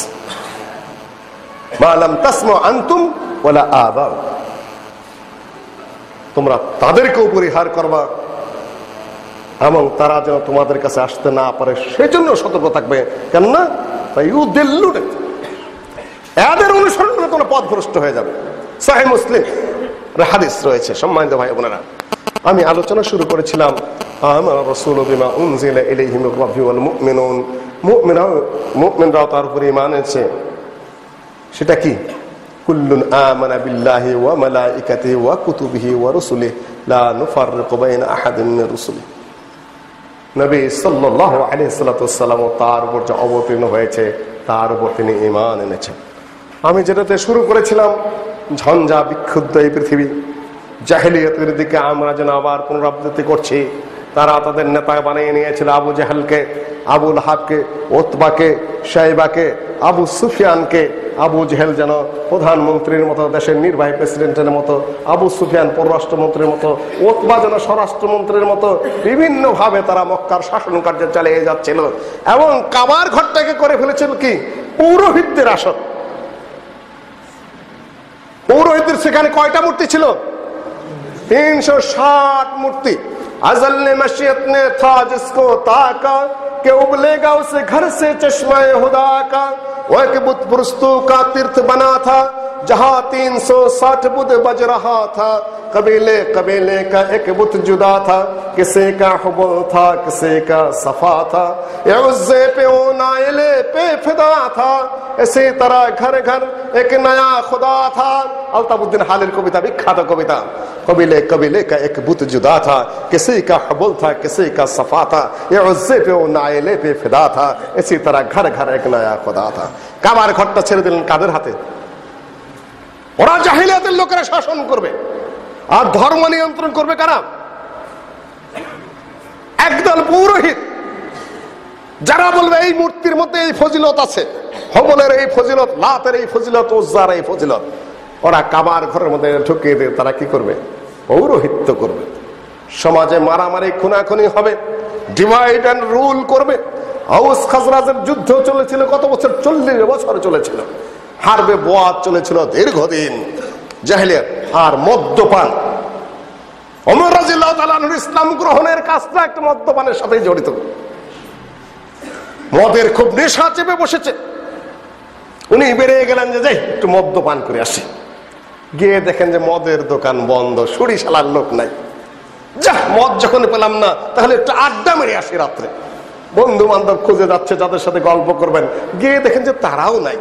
মা লাম তাসমাউ আনতুম ওয়ালা আবাউ, তোমরা তাদেরকেও পরিহার করবা এবং তারা যেন তোমাদের কাছে আসতে না পারে সেজন্য সতর্ক থাকবে। কেননা এদের অনুসরণ তোমরা পথভ্রষ্ট হয়ে যাবে। সহিহ মুসলিম হাদিস রয়েছে। সম্মানিত ভাই বোনেরা, আমি আলোচনা শুরু করেছিলাম আমানা রাসূলু বিমা উনজিলা ইলাইহি মির রাব্বি ওয়াল মুমিনুন, মুমিনরাও তার উপরে ঈমান এনেছে। সেটা কি? কুল্লুন আমানা বিল্লাহি ওয়া মালাইকাতিহি ওয়া কুতুবিহি ওয়া রুসুলিহি লা নুফাররিকু বাইনা আহাদিন মির রুসুলিহি। নবী সাল্লাল্লাহু আলাইহি ওয়াসাল্লাম তার উপর যে অবতীর্ণ হয়েছে তার উপর তিনি ঈমান এনেছেন। আমি যেটাতে শুরু করেছিলাম, ঝঞ্ঝা বিক্ষুব্ধ এই পৃথিবী, জাহেলিয়াতের দিকে আমরা যেন আবার পুনরাবৃত্তি করছি। তারা তাদের নেতা বানিয়ে নিয়েছিল আবু জাহেলকে, আবু লাহাবকে, ওতবাকে, শাইবাকে, আবু সুফিয়ানকে। আবু জাহেল যেন প্রধানমন্ত্রীর মতো, দেশের নির্বাহী প্রেসিডেন্টের মতো, আবু সুফিয়ান পররাষ্ট্রমন্ত্রীর মতো, ওতবা যেন স্বরাষ্ট্রমন্ত্রীর মতো বিভিন্নভাবে তারা মক্কার শাসন কার্য চালিয়ে যাচ্ছিল এবং কাবার ঘরটাকে করে ফেলেছিল কি পৌরোহিত্যের আসন। পৌরোহিত্যের সেখানে কয়টা মূর্তি ছিল? 360 मूर्ति। अजल ने मशीयत ने था जिसको ताका के उबलेगा उसे घर से चश्मा खुदा का। वो एक बुत पुरस्तु का तीर्थ बना था जहां 360 बुत बज रहा था। कबीले कबीले का एक बुत जुदा था, किसी का हुबल था किसी का सफा था। ये उज्जे पे ओ नाइले पे फिदा था, इसी तरह घर घर एक नया खुदा था। अल्ताफुद्दीन हालिर कविता, विख्यात कविता। कबीले कबीले का एक बुत जुदा था, किसी का हुबल था किसी का सफा था। ये उज्जे पे ओ नाइले पे फिदा था, इसी तरह घर घर एक नया खुदा था। কাবার ঘরটা ছেড়ে দিলেন কাদের হাতে? ওরা জাহিলিয়াতের লোকেরা শাসন করবে আর ধর্ম নিয়ন্ত্রণ করবে কারা? একদল পুরোহিত, যারা বলবে এই মূর্তির মধ্যে এই ফজিলত আছে, হবলের এই ফজিলত, লাতের এই ফজিলত, উজ্জার এই ফজিলত। ওরা কাবার ঘরের মধ্যে ঢুকিয়ে দিয়ে তারা কি করবে? পৌরোহিত্য করবে। সমাজে মারামারি খুনাখুনি হবে, ডিভাইড অ্যান্ড রুল করবে। আউস খাজরাজের যুদ্ধ চলেছিল কত বছর? 40 বছর চলেছিল। হারবে বোয়াত চলেছিল দীর্ঘদিন। জাহেলিয়াত আর মদ্যপান, ওমর রাদিয়াল্লাহু তাআলা আনহু ইসলাম গ্রহণের কাজটা একটা মদ্যপানের সাথে জড়িত। মদের খুব নেশা চেপে বসেছে, উনি বেরিয়ে গেলেন যে যাই একটু মদ্যপান করে আসি। গিয়ে দেখেন যে মদের দোকান বন্ধ, সরিষালার লোক নাই। যা, মদ যখন পেলাম না তাহলে একটু আড্ডা মেরে আসি রাত্রে। বন্ধু বান্ধব খুঁজে যাচ্ছে যাদের সাথে গল্প করবেন, গিয়ে দেখেন যে তারাও নাই।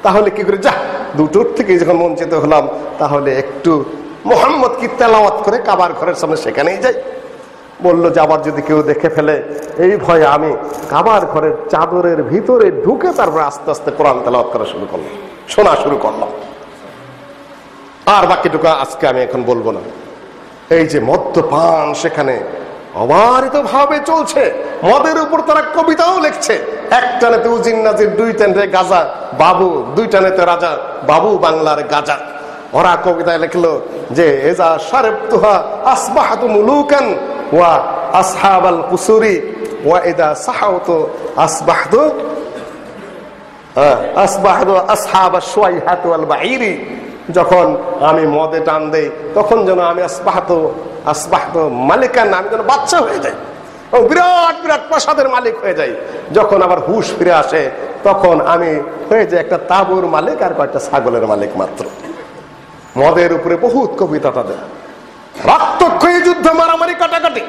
তাহলে কি করে? যা, দুটোর থেকে যখন বঞ্চিত হলাম তাহলে একটু মোহাম্মদ কি তেলাওয়াত করে কাবার ঘরের সামনে সেখানেই যাই। বললো যে আবার যদি কেউ দেখে ফেলে, এই ভয়ে আমি কাবার ঘরের চাদরের ভিতরে ঢুকে তারপর আস্তে আস্তে কোরআন তেলাওয়াত করা শুরু করলাম, শোনা শুরু করলাম। আর বাকিটুকু আজকে আমি এখন বলবো না। এই যে মদ্যপান সেখানে অবারিত ভাবে চলছে, মদের উপর তারা কবিতাও লিখছে। এক টানেতে উজির নাজির, 2 টানেতে গাজা বাবু, 2 টানেতে রাজা বাবু বাংলার গাজা। ওরা কবিতায় লিখলো যে এজা শারাবতুহা আসবাহতু মুলুকান ওয়া আসহাবাল কুসুরি ওয়া ইদা সাহাওতু আসবাহতু আসহাবাশ শুয়াইহাত ওয়াল বাঈরি। যখন আমি মদে টান দেই তখন যেন আমি আসবাহতু মালিকান, আমি যেন বাচ্চা হয়ে যাই, বিরাট বিরাট প্রাসাদের মালিক হয়ে যাই। যখন আবার হুশ ফিরে আসে তখন আমি হয়ে যাই একটা তাঁবুর মালিক আর কয়েকটা ছাগলের মালিক মাত্র। মদের উপরে বহুত কবিতা তাদের, রক্তক্ষয়ী যুদ্ধ, মারামারি, কাটাকাটি।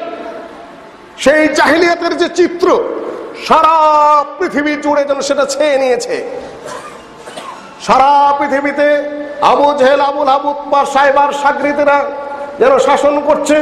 সেই জাহিলিয়াতের যে চিত্র সারা পৃথিবী জুড়ে যেন সেটা ছেয়ে নিয়েছে। সারা পৃথিবীতে আবু জেহেল, আবু লাহাব, উতবা, সাইবার, সাগরিতেরা যেন শাসন করছে।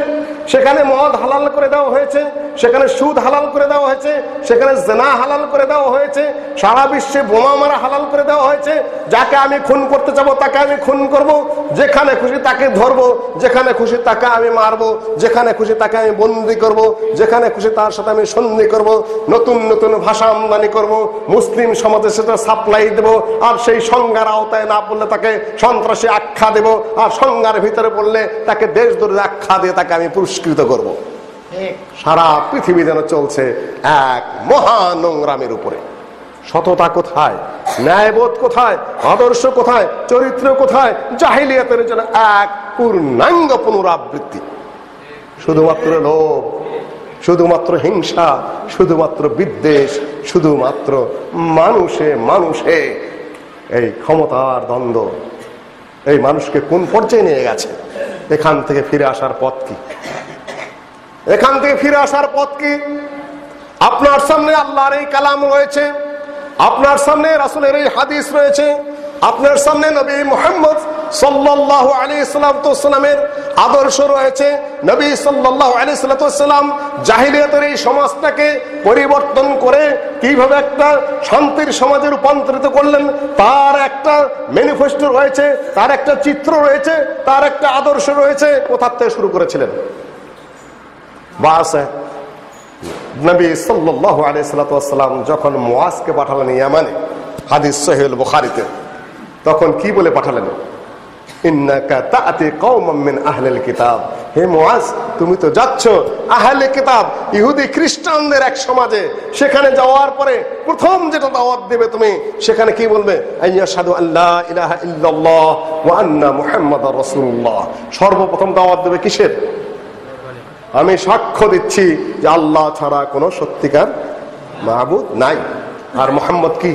সেখানে মদ হালাল করে দেওয়া হয়েছে, সেখানে সুদ হালাল করে দেওয়া হয়েছে, সেখানে জিনা হালাল করে দেওয়া হয়েছে, সারা বিশ্বে বোমা মারা হালাল করে দেওয়া হয়েছে। যাকে আমি খুন করতে যাব তাকে আমি খুন করব, যেখানে খুশি তাকে ধরবো, যেখানে খুশি তাকে আমি মারবো, যেখানে খুশি তাকে আমি বন্দি করব, যেখানে খুশি তার সাথে আমি সন্ধি করব। নতুন নতুন ভাষা আমদানি করব, মুসলিম সমাজে সেটা সাপ্লাই দেব। আর সেই সংজ্ঞার আওতায় না পড়লে তাকে সন্ত্রাসী আখ্যা দেব, আর সংজ্ঞার ভিতরে পড়লে তাকে দেশদ্রোহী আখ্যা দিয়ে তাকে আমি পুরস্কৃত করব। সারা পৃথিবী যেন চলছে এক মহা নোংরামের উপরে। সততা কোথায়? ন্যায়বোধ কোথায়? আদর্শ কোথায়? চরিত্র কোথায়? জাহিলিয়াতের জন্য এক পূর্ণাঙ্গ পুনরাবৃত্তি। শুধুমাত্র লোভ, শুধুমাত্র হিংসা, শুধুমাত্র বিদ্বেষ, শুধুমাত্র মানুষে মানুষে এই ক্ষমতার দ্বন্দ্ব এই মানুষকে কোন পর্যায়ে নিয়ে গেছে? এখান থেকে ফিরে আসার পথ কি? এখান থেকে ফিরে আসার পথ কি? আপনার সামনে আল্লাহর এই কালাম রয়েছে, আপনার সামনে রাসূলের এই হাদিস রয়েছে, আপনার সামনে নবী মুহাম্মদ সাল্লাল্লাহু আলাইহি সাল্লামের আদর্শ রয়েছে। নবী সাল্লাল্লাহু আলাইহি সাল্লাম জাহিলিয়াতের এই সমাজটাকে পরিবর্তন করে কিভাবে একটা শান্তির সমাজে রূপান্তরিত করলেন তার একটা ম্যানিফেস্টো রয়েছে, তার একটা চিত্র রয়েছে, তার একটা আদর্শ রয়েছে। কোথা থেকে শুরু করেছিলেন? বাসে নবী সাল্লাল্লাহু আলাইহি সাল্লাম যখন মুআজকে পাঠালেন ইয়ামানে, হাদিস সহিহ বুখারীতে, তখন কি বলে পাঠালেন? ইন্নাকা তা'তি কওমান মিন আহলিল কিতাব, হে মুআজ তুমি তো যাচ্ছ আহলে কিতাব ইহুদি খ্রিস্টানদের এক সমাজে। সেখানে যাওয়ার পরে প্রথম যেটা দাওয়াত দেবে তুমি, সেখানে কি বলবে? আইয়াশহাদু আল্লা ইলাহা ইল্লাল্লাহ ওয়া আন্না মুহাম্মাদার রাসূলুল্লাহ। সর্বপ্রথম দাওয়াত দেবে কিসের? আমি সাক্ষ্য দিচ্ছি যে আল্লাহ ছাড়া কোনো সত্যিকার মাবুদ নাই, আর মুহাম্মদ কি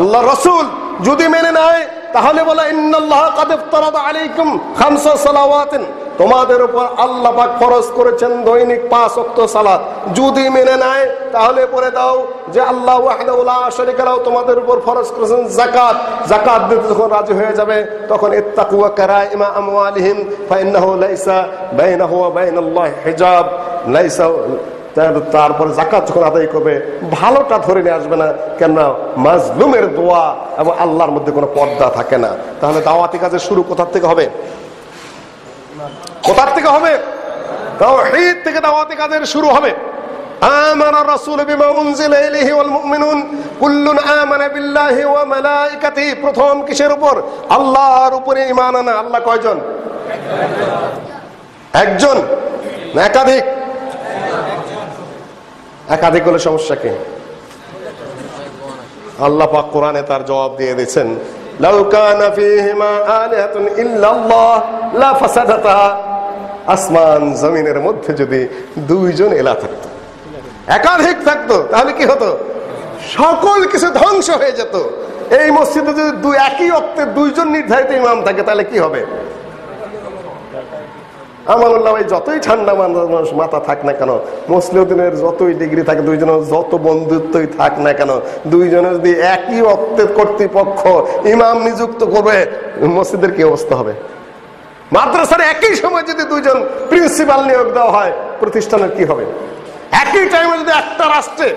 আল্লাহ রাসূল। যদি মেনে নেয় তাহলে বলে ইন্নাল্লাহা কাদ ইফতারাদা আলাইকুম খামসা সালাওয়াতিন, তোমাদের উপর আল্লাহ পাক ফরজ করেছেন দৈনিক 5 ওয়াক্ত সালাত। যদি মেনে নেয় তাহলে পড়ে দাও যে আল্লাহ ওয়াহদাহু লা শারীকা লাহু তোমাদের উপর ফরজ করেছেন যাকাত। যাকাত দিতে যখন রাজি হয়ে যাবে তখন ইত্তাকু ওয়া কারাইমা আমওয়ালিহিম ফাইন্নাহু লাইসা বাইনাহু ওয়া বাইনাল্লাহি হিজাব, লাইসা। তারপর যাকাত যখন আদায় করবে ভালোটা ধরে নিয়ে আসবে না, কেন মাজলুমের দোয়া এবং আল্লাহর মধ্যে কোনো পর্দা থাকে না। তাহলে দাওয়াতি কাজের শুরু কোথা থেকে হবে? কোথা থেকে হবে? তাওহীদ থেকে দাওয়াতি কাজের শুরু হবে। আমানা রাসূল বিমা উনজিলা ইলাইহি ওয়াল মুমিনুন কুল্লুন আমানা বিল্লাহি ওয়া মালাইকাতিহি। প্রথম কিসের উপর? আল্লাহর উপরে ঈমান আনা। আল্লাহ কয়জন? একজন না একাধিক? একাধিক হলে সমস্যা কি? আল্লাহ পাক কোরআনে তার জবাব দিয়ে দিয়েছেন, লাউ কানা ফীহিমা আলিহাতুন ইল্লাল্লাহ লা ফাসাদাতা। আসমান জমিনের মধ্যে যদি দুইজন ইলাহ থাকতো, একাধিক থাকতো, তাহলে কি হতো? সকল কিছু ধ্বংস হয়ে যেত। এই মসজিদে যদি একই ওয়াক্তে দুইজন নির্ধারিত ইমাম থাকে তাহলে কি হবে? আমানুল্লাহ ভাই যতই ঠান্ডা মানুষ মাথা থাক না কেন, মুসলিমদের যতই ডিগ্রি থাকে, দুইজনের যত বন্ধুত্বই থাক না কেন, দুইজনে যদি একই ওয়াক্তের কর্তৃপক্ষ ইমাম নিযুক্ত করবে, মসজিদের কি অবস্থা হবে? মাদ্রাসার একই সময় যদি দুইজন প্রিন্সিপাল নিয়োগ দেওয়া হয়, প্রতিষ্ঠানের কি হবে? একই টাইমে যদি একটা রাষ্ট্রে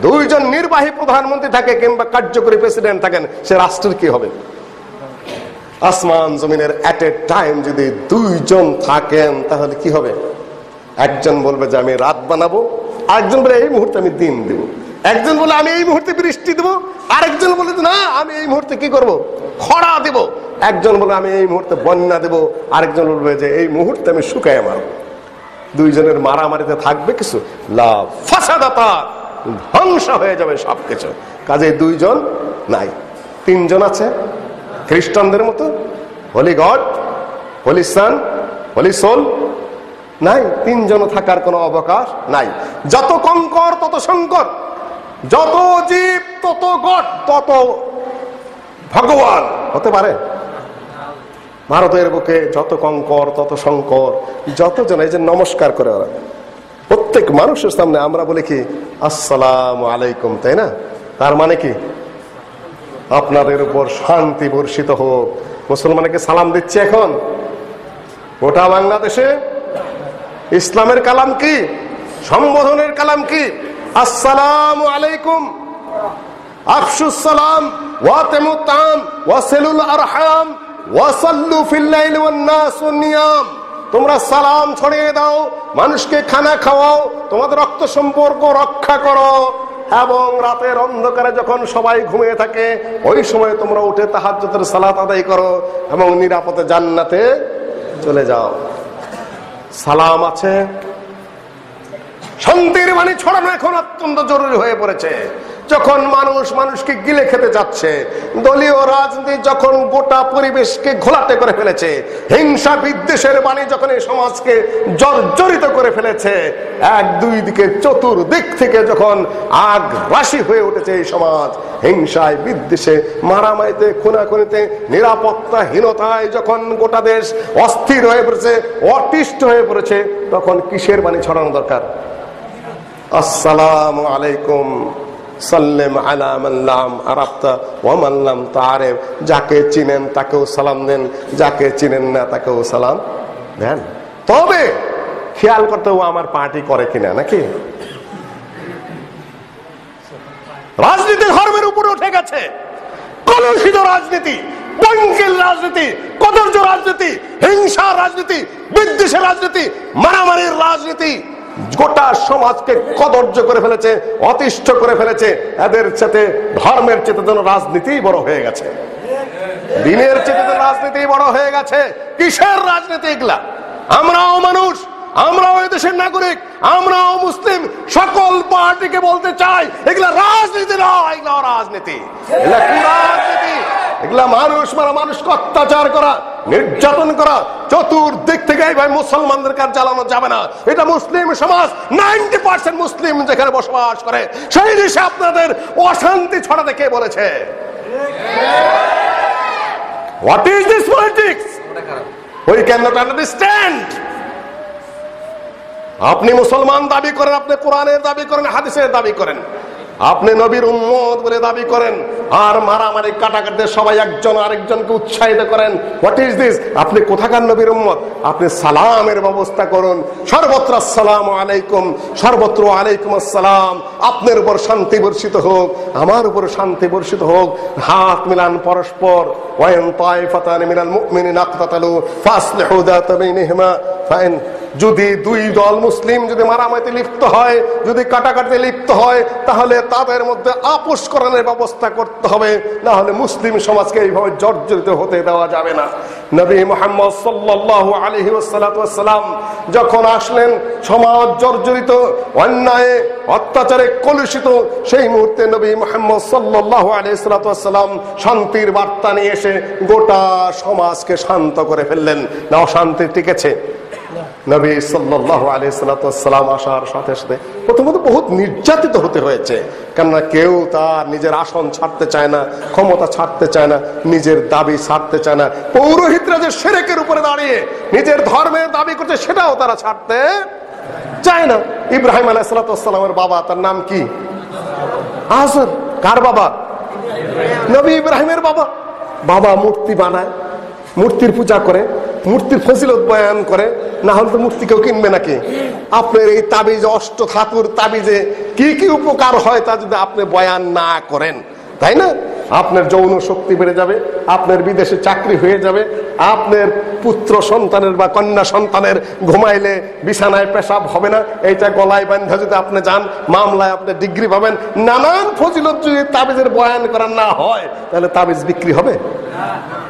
দুইজন নির্বাহী প্রধানমন্ত্রী থাকে কিংবা কার্যকরী প্রেসিডেন্ট থাকেন, সে রাষ্ট্রের কি হবে? আসমান জমিনের এট এ টাইম যদি দুইজন থাকেন তাহলে কি হবে? একজন বলবে যে আমি রাত বানাবো, আরেকজন বলে এই মুহূর্তে আমি দিন দেব। একজন বলে আমি এই মুহূর্তে বৃষ্টি দেব, আরেকজন বলে না আমি এই মুহূর্তে কি করব? খরা দেব। একজন বলে আমি এই মুহূর্তে বন্যা দেব, আরেকজন বলবে যে এই মুহূর্তে আমি শুকায় মারব। দুইজনের মারামারিতে থাকবে কিছু? লা ফাসাদাতা, ধ্বংস হয়ে যাবে সবকিছু। কাজে দুইজন নাই, তিনজন আছে। খ্রিস্টানদের মতো হোলি গড, হোলি সান, হোলি সোল নাই। তিনজন থাকার কোনো অবকাশ নাই। যত কঙ্কর তত শঙ্কর, যত জীব তত গড, তত ভগবান হতে পারে? ভারতের বুকে যত কঙ্কর তত শঙ্কর, যতজন এই যে নমস্কার করে ওরা প্রত্যেক মানুষের সামনে আমরা বলি কি আসসালামু আলাইকুম, তাই না? তার মানে কি? আপনাদের উপর শান্তি বর্ষিত হোক। মুসলমানকে সালাম দিচ্ছে এখন গোটা বাংলাদেশে। ইসলামের কালাম কি? সম্বোধনের কালাম কি? আসসালামু আলাইকুম, আফশুস সালাম ওয়াতিমুত তাআম ওয়াসিলুল আরহাম ওয়াসাল্লু ফিল লাইলি ওয়ান নাসু নিয়াম। তোমরা সালাম ছড়িয়ে দাও, মানুষকে খানা খাওয়াও, তোমাদের রক্ত সম্পর্ক রক্ষা করো, এবং রাতের অন্ধকারে যখন সবাই ঘুমিয়ে থাকে ওই সময় তোমরা উঠে তাহাজ্জুদের সালাত আদায় করো এবং নিরাপদে জান্নাতে চলে যাও। সালাম আছে। শান্তির বাণী ছড়ানো এখন অত্যন্ত জরুরি হয়ে পড়েছে। যখন মানুষ মানুষকে গিলে খেতে যাচ্ছে, দলীয় রাজনীতি যখন গোটা পরিবেশকে ঘোলাটে করে ফেলেছে, হিংসা বিদ্বেষের বাণী যখন এই সমাজকে জর্জরিত করে ফেলেছে, এক দুই দিকে চতুর্দিক থেকে যখন আগ রাশি হয়ে উঠেছে এই সমাজ, হিংসায় বিদ্বেষে মারামারিতে খুনাখুনিতে নিরাপত্তাহীনতায় যখন গোটা দেশ অস্থির হয়ে পড়েছে, অতিষ্ঠ হয়ে পড়েছে, তখন কিসের বাণী ছড়ানো দরকার? আসসালামু আলাইকুম সাল্লাম আলা মান লাম আরাফতা ওয়া মান লাম তারিফ। যাকে চিনেন তাকেও সালাম দেন, যাকে চিনেন না তাকেও সালাম দেন। তবে খেয়াল করতে ও আমার পার্টি করে কিনা, নাকি? রাজনীতি ধর্মের উপরে উঠে গেছে। কলুষিত রাজনীতি, পঙ্কিল রাজনীতি, কদর্য রাজনীতি, হিংসার রাজনীতি, বিদ্বেষের রাজনীতি, মারামারির রাজনীতি গোটা সমাজকে কদর্য করে ফেলেছে, অতিষ্ঠ করে ফেলেছে। এদের সাথে ধর্মের চেয়ে যেন রাজনীতি বড় হয়ে গেছে, দিনের চেয়ে রাজনীতি বড় হয়ে গেছে। কিসের রাজনীতি এগুলা? আমরাও মানুষ, আমরাও এই দেশের নাগরিক, আমরাও মুসলিম। সকল পার্টিকে বলতে চাই এগুলা রাজনীতি নয়, এগুলা রাজনীতি, এগুলা কি রাজনীতি? এগুলা মানুষ মারা, মানুষকে অত্যাচার করা, নির্যাতন করা, চতুর্দিক থেকে এইভাবে মুসলমানদের কাজ চালানো যাবে না। এটা মুসলিম সমাজ, 90% মুসলিম যেখানে বসবাস করে, সেই দেশে আপনাদের অশান্তি ছড়াতে কে বলেছে? What is this politics? We cannot understand. আপনি মুসলমান দাবি করেন, আপনি কোরআনের দাবি করেন, হাদিসের দাবি করেন, আপনি নবীর উম্মত বলে দাবি করেন, আর মারামারি কাটাকাটি সবাই একজন আরেকজনকে উৎসাহিত করেন। What is this? আপনি কোথাকার নবীর উম্মত? আপনি সালামের ব্যবস্থা করুন, সর্বত্র আসসালামু আলাইকুম, সর্বত্র আলাইকুম আসসালাম। আপনার উপর শান্তি বর্ষিত হোক, আমার উপর শান্তি বর্ষিত হোক। হাত মিলান পরস্পর। ওয়াইন তাইফাতান মিনাল মুমিনিনা ইকতাতালু ফাসলিহু যাতা বাইনিহিমা ফাইন। যদি দুই দল মুসলিম যদি মারামারিতে লিপ্ত হয়, যদি কাটাকাটিতে লিপ্ত হয়, তাহলে তাদের মধ্যে আপোষ করানোর ব্যবস্থা করতে হবে, না হলে মুসলিম সমাজকে এইভাবে জর্জরিত হতে দেওয়া যাবে না। নবী মুহাম্মদ সাল্লাল্লাহু আলাইহি ওয়াসাল্লাম যখন আসলেন, সমাজ জর্জরিত, অন্যায়ে অত্যাচারে কলুষিত, সেই মুহূর্তে নবী মুহাম্মদ সাল্লাল্লাহু আলাইহি ওয়াসাল্লাম শান্তির বার্তা নিয়ে এসে গোটা সমাজকে শান্ত করে ফেললেন। না অশান্তি টিকেছে? নবী সাল্লাল্লাহু আলাইহি সাল্লাম আসার সাথে সাথে প্রথমত বহুত নির্যাতিত হতে হয়েছে, কেননা কেউ তার নিজের আসন ছাড়তে চায় না, ক্ষমতা ছাড়তে চায় না, নিজের দাবি ছাড়তে চায় না। পৌরোহিতরা যে শিরকের উপরে দাঁড়িয়ে নিজের ধর্মের দাবি করছে, সেটাও তারা ছাড়তে চায় না। ইব্রাহিম আলাইহিস সালামের বাবা, তার নাম কি? আজর। কার বাবা? নবী ইব্রাহিমের বাবা। বাবা মূর্তি বানায়, মূর্তির পূজা করে, মূর্তির ফজিলত বয়ান করে, না হলে তো মূর্তি কেউ কিনবে নাকি? আপনার এই তাবিজ, অষ্ট ধাতুর তাবিজে কি কি উপকার হয় তা যদি আপনি বয়ান না করেন, তাই না? আপনার যৌন শক্তি বেড়ে যাবে, আপনার বিদেশে চাকরি হয়ে যাবে, আপনার পুত্র সন্তানের বা কন্যা সন্তানের ঘুমাইলে বিছানায় পেশাব হবে না, এইটা গলায় বান্ধা যদি আপনি যান, মামলায় আপনি ডিগ্রি পাবেন। নানান ফজিলত যদি তাবিজের বয়ান করা না হয়, তাহলে তাবিজ বিক্রি হবে?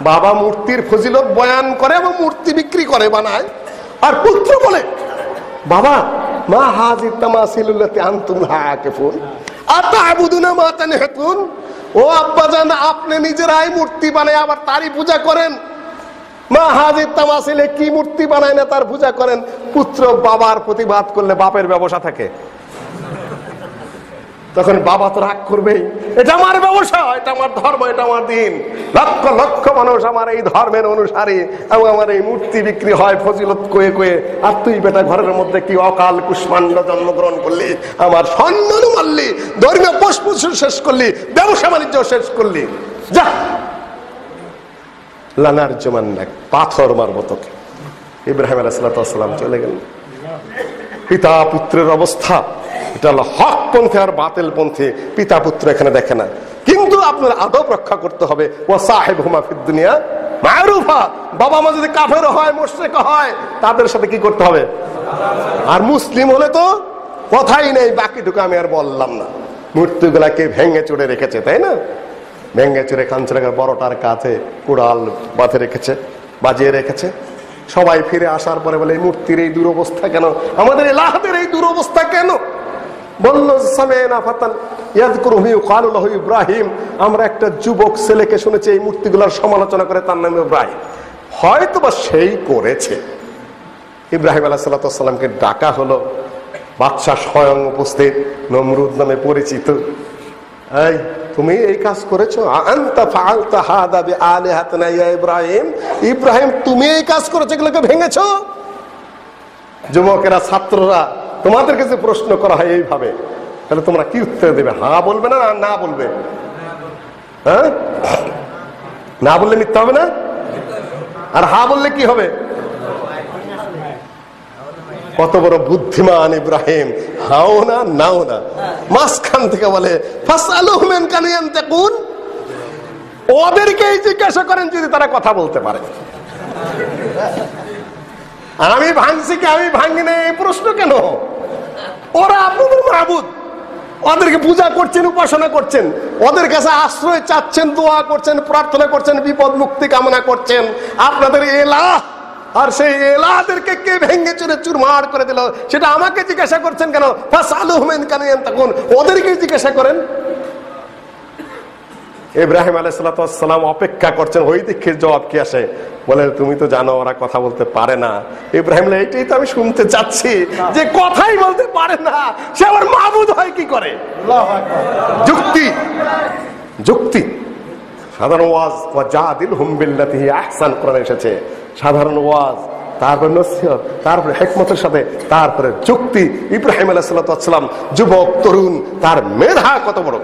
বাবা মূর্তির ফজিলত বয়ান করে এবং মূর্তি বিক্রি করে, বানায়, আর পুত্র বলে বাবা মা হাজির তামাসিলুল্লাতি আনতুম হাকিফুন আতাবুদুনা মা তানহিতুন। ও আব্বা জান, আপনি নিজেরাই মূর্তি বানায় আবার তারই পূজা করেন। মা হাজির তামাসিলে কি মূর্তি বানায় না তার পূজা করেন। পুত্র বাবার প্রতিবাদ করলে বাপের ব্যবসা থাকে, তখন বাবা তো রাগ করবেই। এটা আমার ব্যবসা, এটা আমার ধর্ম, এটা আমার দিন, লক্ষ লক্ষ মানুষ আমার এই ধর্মের অনুসারী, এবং আমার এই মূর্তি বিক্রি হয় ফজিলত কয়ে কয়ে, আর তুই বেটা ঘরের মধ্যে কি অকাল কুষ্মাণ্ড জন্মগ্রহণ করলি, আমার সম্মান মারলি, ধর্মীয় পুষ্প শেষ করলি, ব্যবসা বাণিজ্য শেষ করলি, যা লানার জমান না, পাথর মারব তোকে। ইব্রাহিম আলাইহিস সালাম চলে গেলেন। পিতা পুত্রের অবস্থা, এটা হলো হক পন্থী আর বাতিল পন্থী, পিতা পুত্র এখানে দেখে না। কিন্তু আপনার আদব রক্ষা করতে হবে। ওয়া সাহিবহুমা ফিদ দুনিয়া মারুফা। বাবা মা যদি কাফের হয়, মুশরিক হয়, তাদের সাথে কি করতে হবে? আর মুসলিম হলে তো কথাই নেই, বাকিটুকু আমি আর বললাম না। মূর্তিগুলাকে ভেঙে চুড়ে রেখেছে, তাই না? ভেঙে চুড়ে কাঞ্চনগর বড়টার কাছে কুড়াল বাঁধে রেখেছে, বাজিয়ে রেখেছে। সবাই ফিরে আসার পরে বলে, এই মূর্তির এই দুরবস্থা কেন, আমাদের এলাহাদের এই দুরবস্থা কেন? বলল সামি'না ফাতান ইয়াযকুরুহু ইউকালু লাহু ইব্রাহিম, আমরা একটা যুবক ছেলেকে শুনেছি এই মূর্তিগুলোর সমালোচনা করে, তার নাম ইব্রাহিম, হয়তোবা সেই করেছে। ইব্রাহিম আলাইহিস সালামকে ডাকা হলো, বাদশা স্বয়ং উপস্থিত, নমরুদ নামে পরিচিত। এই তুমি এই কাজ করেছো? আনতা ফাআলতা হাদা বিআলিহাতিনা ইয়া ইব্রাহিম, ইব্রাহিম তুমি এই কাজ করেছো, এগুলোকে ভেঙেছো? যুবকেরা, ছাত্ররা, তোমাদের কাছে প্রশ্ন করা হয় এইভাবে, তাহলে তোমরা কি উত্তর দেবে? হ্যাঁ বলবে না না বলবে? হ্যাঁ, না বললে মিথ্যা হবে না, আর হ্যাঁ বললে কি হবে? কত বড় বুদ্ধিমান ইব্রাহিম, হাও না নাও না, মাঝখান থেকে বলে ফাসআলুহুম ইন কানু ইয়ানতাকুন, ওদেরকেই জিজ্ঞাসা করেন যদি তারা কথা বলতে পারে। আমি ভাঙছি কি আমি ভাঙি না এই প্রশ্ন কেন? ওরা আপনাদের মাবুদ, ওদেরকে পূজা করছেন, উপাসনা করছেন, ওদের কাছে আশ্রয় চাচ্ছেন, দোয়া করছেন, প্রার্থনা করছেন, বিপদ মুক্তি কামনা করছেন, আপনাদের এলাহ। আর সেই এলাহদেরকে কে ভেঙে চুরে চুরমার করে দিল সেটা আমাকে জিজ্ঞাসা করছেন কেন? ফাসআলুহুম ইন কানু ইয়ানতাকুন, ওদেরকে জিজ্ঞাসা করেন। ইব্রাহিম আলাইহিস সালাম অপেক্ষা করছেন ওই দিকে জবাব কি আসে। বলে তুমি তো জানো ওরা কথা বলতে পারে না। ইব্রাহিম বলে এইটাই তো আমি শুনতে চাচ্ছি, যে কথাই বলতে পারে না সে আবার মাবুদ হয় কি করে? যুক্তি, যুক্তি। সাধারণ ওয়াজ ওয়াজাদিলহুম বিল্লাতি হিয়া আহসান কোরআনে এসেছে, সাধারণ ওয়াজ, তারপরে নসিহত, তারপরে হিকমতের সাথে, তারপরে যুক্তি। ইব্রাহিম আলাইহিস সালাম যুবক তরুণ, তার মেধা কত বড়।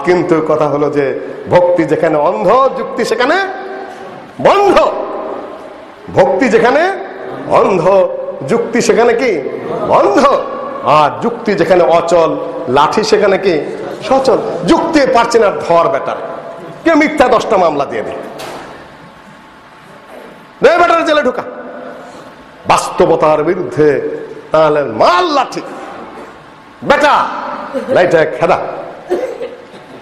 কিন্তু কথা হলো যে ভক্তি যেখানে অন্ধ, যুক্তি সেখানে বন্ধ। ভক্তি যেখানে অন্ধ, যুক্তি সেখানে কি বন্ধ। আর যুক্তি যেখানে অচল, লাঠি সেখানে কি সচল। যুক্তি পারছে না ধর বেটার, কে মিথ্যা 10টা মামলা দিয়ে দেয়, বেটার জেলে ঢোকা। বাস্তবতার বিরুদ্ধে তাহলে মাল লাঠি, বেটা লাইটা খেদা।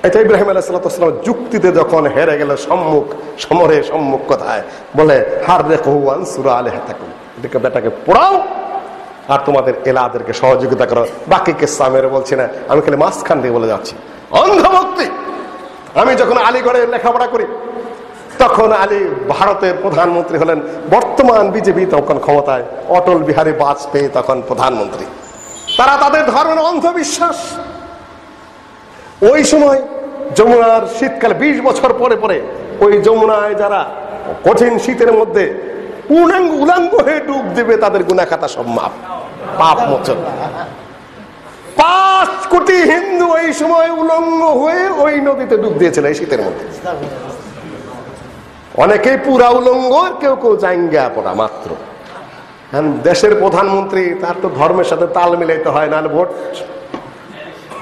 এটা ইব্রাহিম আলাইহিস সালাম যুক্তিতে যখন হেরে গেল, সমরে সম্মুখ কথায় বলে হাররিকহু ওয়ানসুর আলিহাতাকুম, এটাকে বেটাকে পোড়াও আর তোমাদের এলাদেরকে সহযোগিতা করো। বাকি কিসসা আমি বলছি না, আমি খালি মাঝখান দিয়ে বলে যাচ্ছি। অন্ধভক্তি। আমি যখন আলিগড়ে লেখাপড়া করি তখন আলী ভারতের প্রধানমন্ত্রী হলেন, বর্তমান বিজেপি তখন ক্ষমতায়, অটল বিহারী বাজপেয়ী তখন প্রধানমন্ত্রী। তারা তাদের ধর্মের অন্ধবিশ্বাস। ওই সময় যমুনার শীতকালে 20 বছর পরে পরে ওই যমুনায় যারা কঠিন শীতের মধ্যে উলাঙ্গ হয়ে ডুব দেবে, তাদের গুনাহ খাতা সব মাপ, পাপ মোচন। 5 কোটি হিন্দু ওই সময় উলঙ্গ হয়ে ওই নদীতে ডুব দিয়েছিল এই শীতের মধ্যে। অনেকেই পুরা উলঙ্গ, কেউ কেউ জাঙ্গা পড়া মাত্র। দেশের প্রধানমন্ত্রী, তার তো ধর্মের সাথে তাল মিলাইতে হয়, নাহলে ভোট,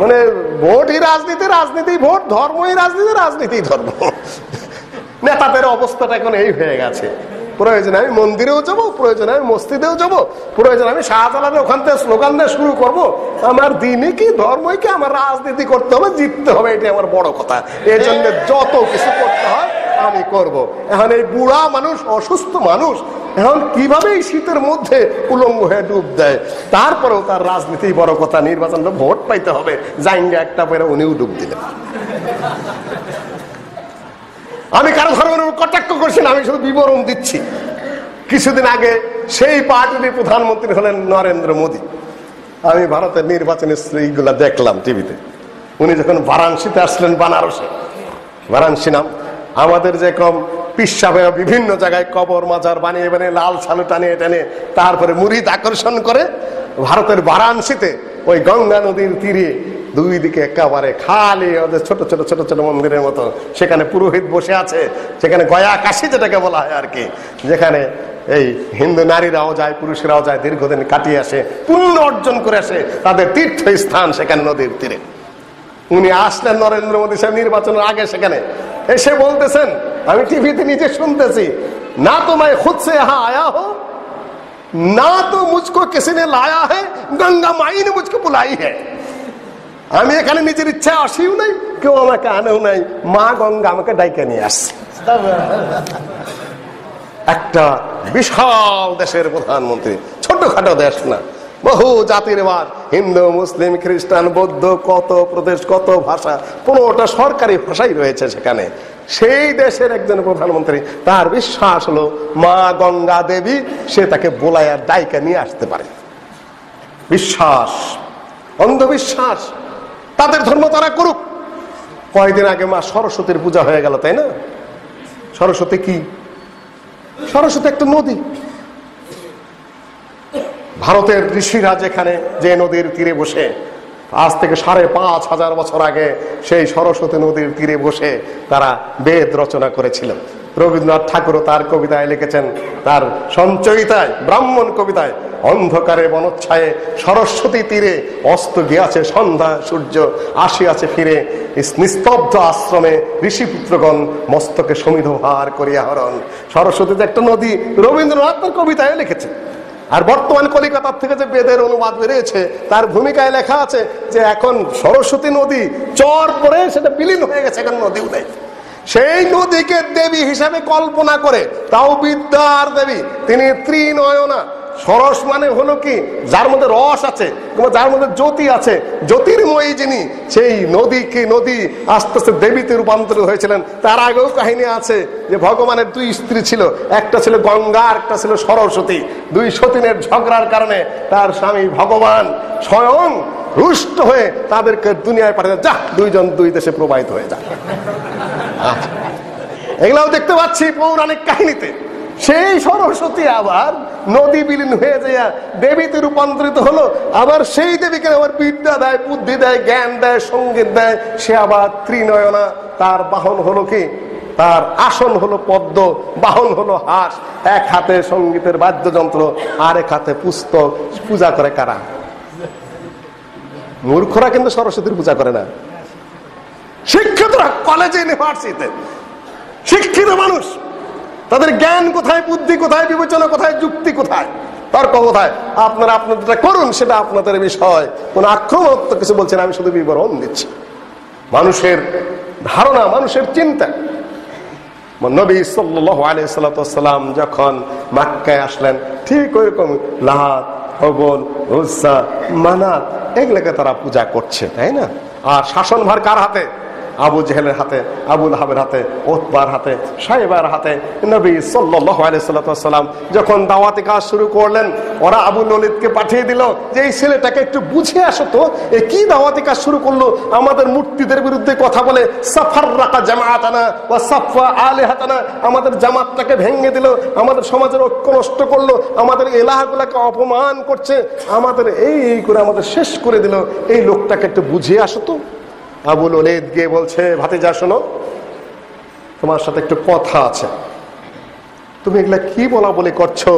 মানে ভোটই রাজনীতি, রাজনীতি ভোট, ধর্মই রাজনীতি, রাজনীতি ধর্ম। নেতাদের অবস্থাটা এখন এই হয়ে গেছে। প্রয়োজনে আমি মন্দিরেও যাবো, প্রয়োজনে আমি মসজিদেও যাবো, প্রয়োজনে আমি শাহজালালের ওখান থেকে স্লোগান দিয়ে শুরু করবো। আমার দিনই কি ধর্মই কি, আমার রাজনীতি করতে হবে, জিততে হবে, এটাই আমার বড় কথা। এই জন্য যত কিছু করতে হয় আমি করব। এখন এই বুড়া মানুষ, অসুস্থ মানুষ এখন কিভাবে এই শীতের মধ্যে উলঙ্গ হয়ে ডুব দেয়? তারপরেও তার রাজনীতি বড় কথা, নির্বাচন ভোট পাইতে হবে, জাইঙ্গা একটা পরে উনিও ডুব দিলেন। আমি কারো ধর্মের কটাক্ষ করছি না, আমি শুধু বিবরণ দিচ্ছি। কিছুদিন আগে সেই পার্টির প্রধানমন্ত্রী হলেন নরেন্দ্র মোদী। আমি ভারতের নির্বাচনের এইগুলা দেখলাম টিভিতে। উনি যখন বারাণসীতে আসলেন, বানারসে, বারাণসী নাম, আমাদের যেরকম পিসাবে বিভিন্ন জায়গায় কবর মাজার বানিয়ে বানিয়ে লাল সালু টানিয়ে টানে তারপরে মুরিদ আকর্ষণ করে, ভারতের বারাণসীতে ওই গঙ্গা নদীর তীরে দুই দিকে একেবারে খালি ওদের ছোট ছোট ছোট ছোট মন্দিরের মতো, সেখানে পুরোহিত বসে আছে, সেখানে গয়া কাশি যেটাকে বলা হয় আর কি, যেখানে এই হিন্দু নারীরাও যায়, পুরুষরাও যায়, দীর্ঘদিন কাটিয়ে আসে, পুণ্য অর্জন করে আসে, তাদের তীর্থস্থান সেখানে নদীর তীরে। উনি আসলেন নরেন্দ্র মোদী সাহেব নির্বাচনের আগে, সেখানে এসে বলতেছেন, আমি টিভিতে নিজে শুনতেছি, না তো मैं खुद से यहाँ आया हूं, ना तो मुझको किसी ने लाया है, गंगा माई ने मुझको बुलाई है। আমি এখানে নিজের ইচ্ছা আসিও নাই, কেউ আমাকে আনেও নাই, মা গঙ্গা আমাকে ডাইকে নিয়ে আসছে। একটা বিশাল দেশের প্রধানমন্ত্রী, ছোটখাটো দেশ না, বহু জাতির বাস, হিন্দু, মুসলিম, খ্রিস্টান, বৌদ্ধ, কত প্রদেশ, কত ভাষা, 15টা সরকারি ভাষাই রয়েছে সেখানে। সেই দেশের একজন প্রধানমন্ত্রী, তার বিশ্বাস হলো মা গঙ্গা দেবী, সে তাকে বোলায়ার ডাইকা নিয়ে আসতে পারে। বিশ্বাস, অন্ধবিশ্বাস, তাদের ধর্ম তারা করুক। কয়েকদিন আগে মা সরস্বতীর পূজা হয়ে গেল, তাই না? সরস্বতী কি? সরস্বতী একটা নদী। ভারতের ঋষিরা যেখানে, যে নদীর তীরে বসে, আজ থেকে 5,500 বছর আগে সেই সরস্বতী নদীর তীরে বসে তারা বেদ রচনা করেছিলেন। রবীন্দ্রনাথ ঠাকুরও তার কবিতায় লিখেছেন, তার সঞ্চয়িতায়, ব্রাহ্মণ কবিতায়, অন্ধকারে বনচ্ছায়ে সরস্বতী তীরে অস্ত গিয়াছে সন্ধ্যা সূর্য, আসিয়াছে ফিরে নিস্তব্ধ আশ্রমে ঋষিপুত্রগণ মস্তকে সমিধ ভার করিয়া হরণ। সরস্বতী যে একটা নদী, রবীন্দ্রনাথ তার কবিতায় লিখেছেন। আর বর্তমান কলিকাতার থেকে যে বেদের অনুবাদ বেরিয়েছে, তার ভূমিকায় লেখা আছে যে এখন সরস্বতী নদী চর পরে সেটা বিলীন হয়ে গেছে, এখন নদীও নেই। সেই নদীকে দেবী হিসাবে কল্পনা করে, তাও বিদ্যার দেবী, তিনি ত্রিনয়না। সরস মানে হলো কি, যার মধ্যে রস আছে, যার মধ্যে জ্যোতি আছে, জ্যোতির্ময়ী যিনি, সেই নদীকে, নদী আস্তে আস্তে দেবীতে রূপান্তরিত হয়েছিলেন। তার আগেও কাহিনী আছে যে ভগবানের 2 স্ত্রী ছিল, একটা ছিল গঙ্গা, একটা ছিল সরস্বতী। 2 সতীনের ঝগড়ার কারণে তার স্বামী ভগবান স্বয়ং রুষ্ট হয়ে তাদেরকে দুনিয়ায় পাঠিয়ে, যা 2 জন 2 দেশে প্রবাহিত হয়ে যায়। এগুলাও দেখতে পাচ্ছি পৌরাণিক কাহিনীতে। সেই সরস্বতী আবার নদী বিলীন হয়ে যায়, দেবীতে রূপান্তরিত হলো। আবার সেই দেবীকে আবার বিদ্যা দেয়, বুদ্ধি দেয়, জ্ঞান দেয়, সঙ্গীত দেয়। সে আবার ত্রিনয়না। তার বাহন হলো কি, তার আসন হলো পদ্ম, বাহন হলো হাঁস। এক হাতে সঙ্গীতের বাদ্যযন্ত্র, আর এক হাতে পুস্তক। পূজা করে কারা? মূর্খরা কিন্তু সরস্বতীর পূজা করে না, শিক্ষিতরা, কলেজে ইউনিভার্সিটিতে শিক্ষিত মানুষ। তাদের জ্ঞান কোথায়, বুদ্ধি কোথায়, বিবেচনা কোথায়, যুক্তি কোথায়, তর্ক কোথায়? আপনারা আপনাদেরটা করুন, সেটা আপনাদের বিষয়। কোন আক্রমণাত্মক কিছু বলছেন, আমি শুধু বিবরণ দিচ্ছি। মানুষের ধারণা, মানুষের চিন্তা। নবী সাল্লাল্লাহু আলাইহি সাল্লাম যখন মক্কায় আসলেন, ঠিক ওইরকম লাত, হবল, উজ্জা, মানাত, এগুলোকে তারা পূজা করছে, তাই না? আর শাসনভার কার হাতে? আবু জেহেলের হাতে, আবু লাহাবের হাতে, উতবার হাতে, সাইবার হাতে। নবী সাল্লাল্লাহু আলাইহি সাল্লাম যখন দাওয়াতি কাজ শুরু করলেন, ওরা আবু ললিতকে পাঠিয়ে দিল যে এই ছেলেটাকে একটু বুঝে আসো তো, এ কি দাওয়াতি কাজ শুরু করলো, আমাদের মূর্তিদের বিরুদ্ধে কথা বলে, সাফাররাকা জামাআতানা ওয়া সাফা আলিহাতানা, আমাদের জামাতটাকে ভেঙে দিল, আমাদের সমাজের ঐক্য নষ্ট করলো, আমাদের ইলাহগুলোকে অপমান করছে, আমাদের এই করে আমাদের শেষ করে দিল। এই লোকটাকে একটু বুঝিয়ে আসো তো। আবু ললিত গিয়ে বলছে, ভাতিজা শোনো, তোমার সাথে একটু কথা আছে। তুমি এগুলা কি বলা বলি করছো?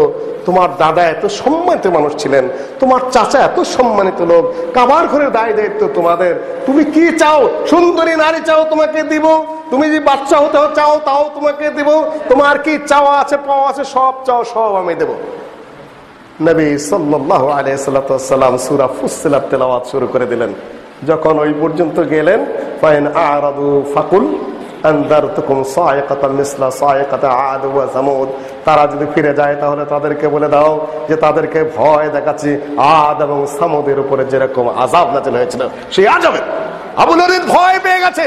তোমার দাদা এত সম্মানিত মানুষ ছিলেন, তোমার চাচা এত সম্মানিত লোক, কাবার ঘরের দায় দায়িত্ব তোমাদের। তুমি কি চাও? সুন্দরী নারী চাও, তোমাকে দিব। তুমি যে বাচ্চা হতে চাও, তাও তোমাকে দিব। তোমার কি চাওয়া আছে, পাওয়া আছে, সব চাও, সব আমি দেব। নবী সাল্লাল্লাহু আলাইহি সাল্লাম সূরা ফুসসিলাত তেলাওয়াত শুরু করে দিলেন। যখন ওই পর্যন্ত গেলেন, ফাইন আরাদু ফাকুল আনদারতুকুম সাইকাতান মিসলা সাইকাতি আদ ওয়া সামুদ, তারা যদি ফিরে যায় তাহলে তাদেরকে বলে দাও যে তাদেরকে ভয় দেখাচ্ছি আদ এবং সামুদের উপরে যেরকম আযাব নাযিল হয়েছিল সেই আযাবে। আবু ললিত ভয় পেয়ে গেছে।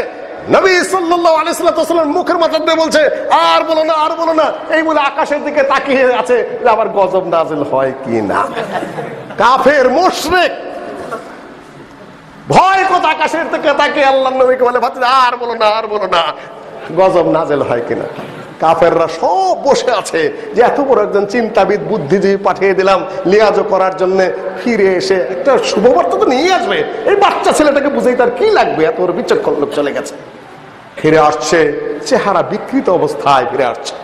নবী সাল্লাল্লাহু আলাইহি ওয়াসাল্লাম মুখের মাথা দিয়ে বলছে, আর বলো না, আর বলো না, এই বলে আকাশের দিকে তাকিয়ে আছে যে আবার গজব নাযিল হয় কি না। কাফের, মুশরিক, ভয় কত আকাশের থেকে তাকে আল্লাহর নবীকে বলে, ভাতিজা আর বলো না, আর বলো না, গজব নাযিল হয় কিনা। কাফেররা সব বসে আছে যে এত বড় একজন চিন্তাবিদ, বুদ্ধিজীবী পাঠিয়ে দিলাম লিয়াজো করার জন্য, ফিরে এসে একটা শুভবার্তা তো নিয়ে আসবে। এই বাচ্চা ছেলেটাকে বুঝেই তার কি লাগবে, এত বড় বিচক্ষণ লোক চলে গেছে। ফিরে আসছে চেহারা বিকৃত অবস্থায় ফিরে আসছে।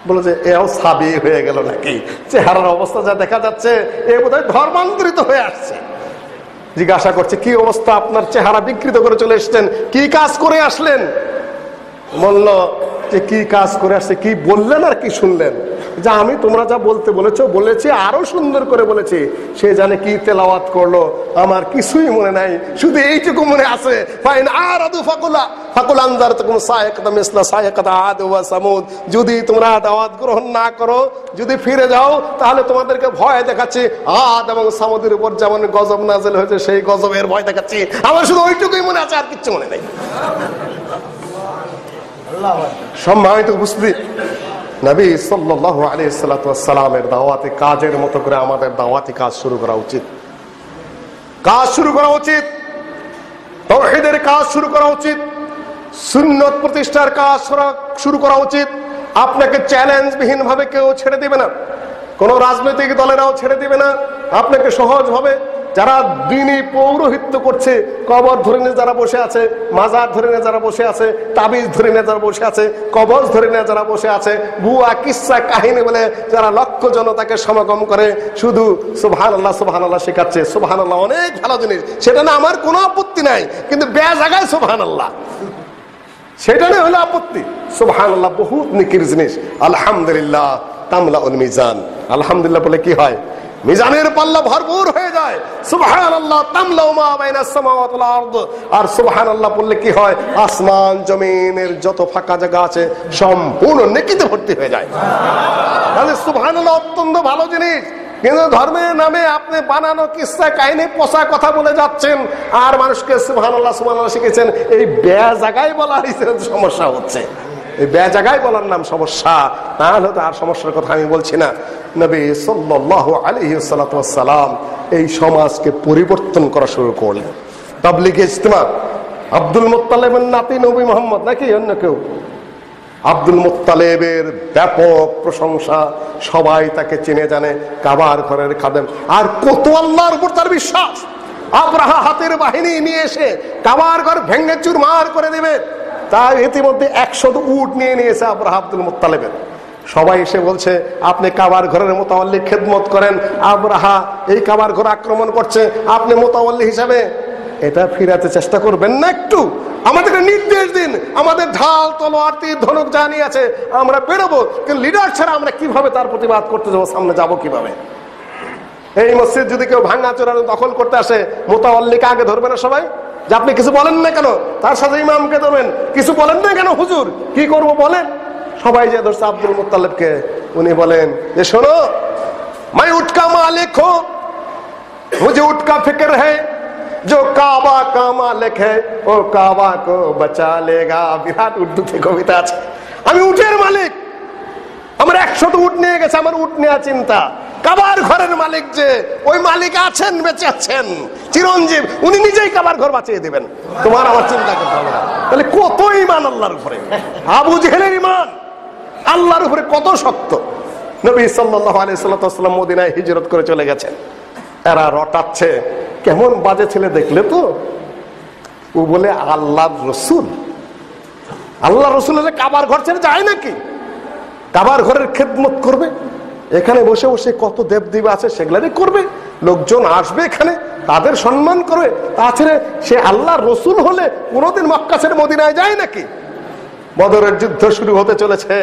বলে যে এও সাবি হয়ে গেল নাকি, চেহারার অবস্থা যা দেখা যাচ্ছে এ বোধহয় ধর্মান্তরিত হয়ে আসছে। জিজ্ঞাসা করছে, কি অবস্থা, আপনার চেহারা বিকৃত করে চলে এসছেন, কি কাজ করে আসলেন? বলল যে কি কাজ করে আসছে, কি বললেন আর কি শুনলেন? যে আমি তোমরা যা বলতে বলেছি আরো সুন্দর করে বলেছি। সে জানে কি তেলাওয়াত করলো, আমার কিছুই মনে নাই, শুধু এইটুকু মনে আছে, যদি তোমরা দাওয়াত গ্রহণ না করো, যদি ফিরে যাও, তাহলে তোমাদেরকে ভয় দেখাচ্ছি আদ এবং সামুদের উপর যেমন গজব নাযিল হয়েছে সেই গজবের ভয় দেখাচ্ছি। আমার শুধু ওইটুকুই মনে আছে, আর কিচ্ছু মনে নাই। সম্মানিত উপস্থিতি, নবী সাল্লাল্লাহু আলাইহি সাল্লামের দাওয়াতি কাজের মতো করে আমাদের দাওয়াতি কাজ শুরু করা উচিত। তাওহীদের কাজ শুরু করা উচিত, সুন্নাত প্রতিষ্ঠার কাজ শুরু করা উচিত। আপনাকে চ্যালেঞ্জ বিহীন ভাবে কেউ ছেড়ে দিবে না, কোন রাজনৈতিক দলেরাও ছেড়ে দিবে না আপনাকে সহজ ভাবে। যারা দ্বীনি পৌরোহিত্য করছে, কবর ধরে নিয়ে যারা বসে আছে, মাজার ধরে নিয়ে যারা বসে আছে, তাবিজ ধরে নিয়ে যারা বসে আছে, কবজ ধরে নিয়ে যারা বসে আছে, বুয়া কিসসা কাহিনী বলে যারা লক্ষ জনতাকে সমাগম করে শুধু সুবহানাল্লাহ সুবহানাল্লাহ শেখাচ্ছে। সুবহানাল্লাহ অনেক ভালো জিনিস, সেটা না আমার কোনো আপত্তি নাই, কিন্তু জায়গায় সুবহানাল্লাহ সেটা না হলো আপত্তি। সুবহানাল্লাহ বহুত নেকির জিনিস। আলহামদুলিল্লাহ তামলাউল মিজান, আলহামদুলিল্লাহ বলে কি হয়? মিজানের পাল্লা ভরপুর হয়ে যায়। সুবহানাল্লাহ তামলাউ মা বাইনাস সামাওয়াতি ওয়াল আরদ। আর সুবহানাল্লাহ বললে কি হয়? আসমান জমিনের যত ফাঁকা জায়গা আছে সম্পূর্ণ নেকিতে ভর্তি হয়ে যায়। তাহলে সুবহানাল্লাহ অত্যন্ত ভালো জিনিস। কিন্তু ধর্মের নামে আপনি বানানো কিসসা কাহিনী পচা কথা বলে যাচ্ছেন, আর মানুষকে সুবহানাল্লাহ সুবহানাল্লাহ শিখেছেন। এই জায়গায় বলা সমস্যা হচ্ছে, এই জায়গায় বলার নাম সমস্যা, তাহলে তো আর সমস্যার কথা আমি বলছি না। নবী সাল্লাল্লাহু আলাইহি ওয়াসাল্লাম এই সমাজকে পরিবর্তন করা শুরু করলেন। তাবলীগে ইজতিমা, আব্দুল মুত্তালিবের নাতি নবী মুহাম্মদ নাকি অন্য কেউ? আব্দুল মুত্তালিবের ব্যাপক প্রশংসা, সবাই তাকে চিনে জানে, কাবার ঘরের খাদেম। আর কত আল্লাহর উপর তার বিশ্বাস! আব্রাহা হাতের বাহিনী নিয়ে এসে কাবার ঘর ভেঙে চুরমার করে দেবে, তার ইতিমধ্যে 100 উট নিয়ে নিয়েছে আব্রাহা আব্দুল মুত্তালিবের। সবাই এসে বলছে আপনি কাবার ঘরের মুতাওয়াল্লি খেদমত করেন, আব্রাহা এই কাবার ঘর আক্রমণ করছে, আপনি মুতাওয়াল্লি হিসাবে এটা ফিরাতে চেষ্টা করবেন না? একটু আমাদেরকে নির্দেশ দিন, আমাদের ঢাল তলোয়ার তীর ধনুক যা নিয়ে আছে আমরা বেরোবো, কিন্তু লিডার ছাড়া আমরা কিভাবে তার প্রতিবাদ করতে যাবো, সামনে যাবো কিভাবে? এই মসজিদ যদি কেউ ভাঙা চোরানো দখল করতে আসে, মুতাওয়াল্লিকে আগে ধরবে না সবাই? যে আপনি কিছু বলেন না কেন? তার সাথে ইমামকে ধরবেন, কিছু বলেন না কেন হুজুর, কি করব বলেন? সবাই যে ধরছে আব্দুল মুত্তালিবকে। উনি বলেন যে শোনো, मैं उठ का मालिक हूं, मुझे उठ का फिक्र है, जो काबा का मालिक है वो काबा को बचा लेगा। বিরাট উর্দুতে কবিতা আছে। আমি উটের মালিক, আমার 100 উট নিয়ে গেছে, আমার উট নেওয়া চিন্তা। কাবার ঘরের মালিক যে, ওই মালিক আছেন, বেঁচে আছেন, চিরঞ্জীব, উনি নিজেই কাবার ঘর বাঁচিয়ে দিবেন, তোমার আমার চিন্তা করতে হবে না। তাহলে কত ঈমান আল্লাহর উপরে! আবু জেহেলের ঈমান আল্লাহর উপরে কত শক্ত! নবী সাল্লাল্লাহু আলাইহি ওয়াসাল্লাম মদিনায় হিজরত করে চলে গেছেন। এরা রটাচ্ছে, কেমন বাজে ছেলে দেখলে তো, ও বলে আল্লাহর রসুল। আল্লাহর রসুলের কাবার ঘর ছেড়ে যায় নাকি? কাবার ঘরের খেদমত করবে, এখানে বসে বসে কত দেবদেবী আছে সেগুলারই করবে, লোকজন আসবে এখানে, তাদের সম্মান করবে। তাছাড়া সে আল্লাহর রসুল হলে কোনোদিন মক্কা ছেড়ে মদিনায় যায় নাকি? বদরের যুদ্ধ শুরু হতে চলেছে,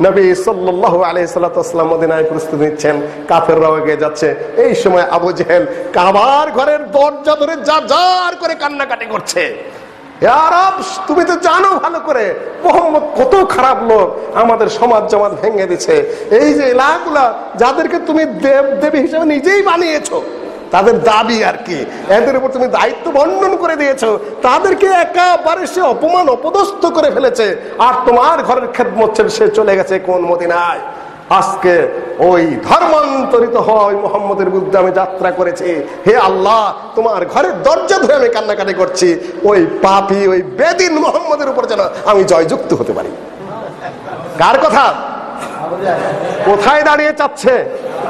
নবী সাল্লাল্লাহু আলাইহি সাল্লাম মদিনায় প্রস্তুতি নিচ্ছেন, কাফেররাও এগিয়ে যাচ্ছে। এই সময় আবু জেহেল কাবার ঘরের দরজা ধরে জার করে কান্নাকাটি করছে। আরব, তুমি তো জানো ভালো করে মুহাম্মদ কত খারাপ লোক, আমাদের সমাজ জমাত ভেঙে দিচ্ছে। এই যে এলাকাগুলা যাদেরকে তুমি দেব দেবী হিসেবে নিজেই বানিয়েছো, তাদের দাবি আর কি, এদের উপর তুমি দায়িত্ব বর্ণন করে দিয়েছো, তাদেরকে একেবারে সে অপমান অপদস্থ করে ফেলেছে। আর তোমার ঘরের খেদমত ছেড়ে সে চলে গেছে কোন মদিনায়। আজকে ওই ধর্মান্তরিত হয় মুহাম্মদের বিরুদ্ধে আমি যাত্রা করেছি, হে আল্লাহ তোমার ঘরের দরজা ধরে আমি কান্নাকাটি করছি, ওই পাপী ওই বেদিন মুহাম্মদের উপর যেন আমি জয়যুক্ত হতে পারি। কার কথা? কোথায় দাঁড়িয়ে চাচ্ছে?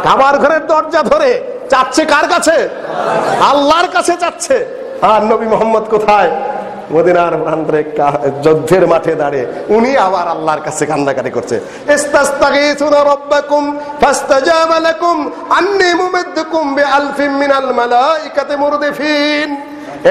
কাবার ঘরের দরজা ধরে চাচ্ছে কার কাছে? আল্লাহর কাছে চাচ্ছে। আর নবী মুহাম্মদ কোথায়? মদিনার প্রান্তরে যুদ্ধের মাঠে দাঁড়িয়ে উনি আবার আল্লাহর কাছে কান্নাকাটি করছে। ইস্তাস্তাগীসুনা রাব্বাকুম ফাস্তাজাবা লাকুম আন্নী মুমিদ্দুকুম বিআলফিন মিনাল মালাইকাতি মুরদিফিন।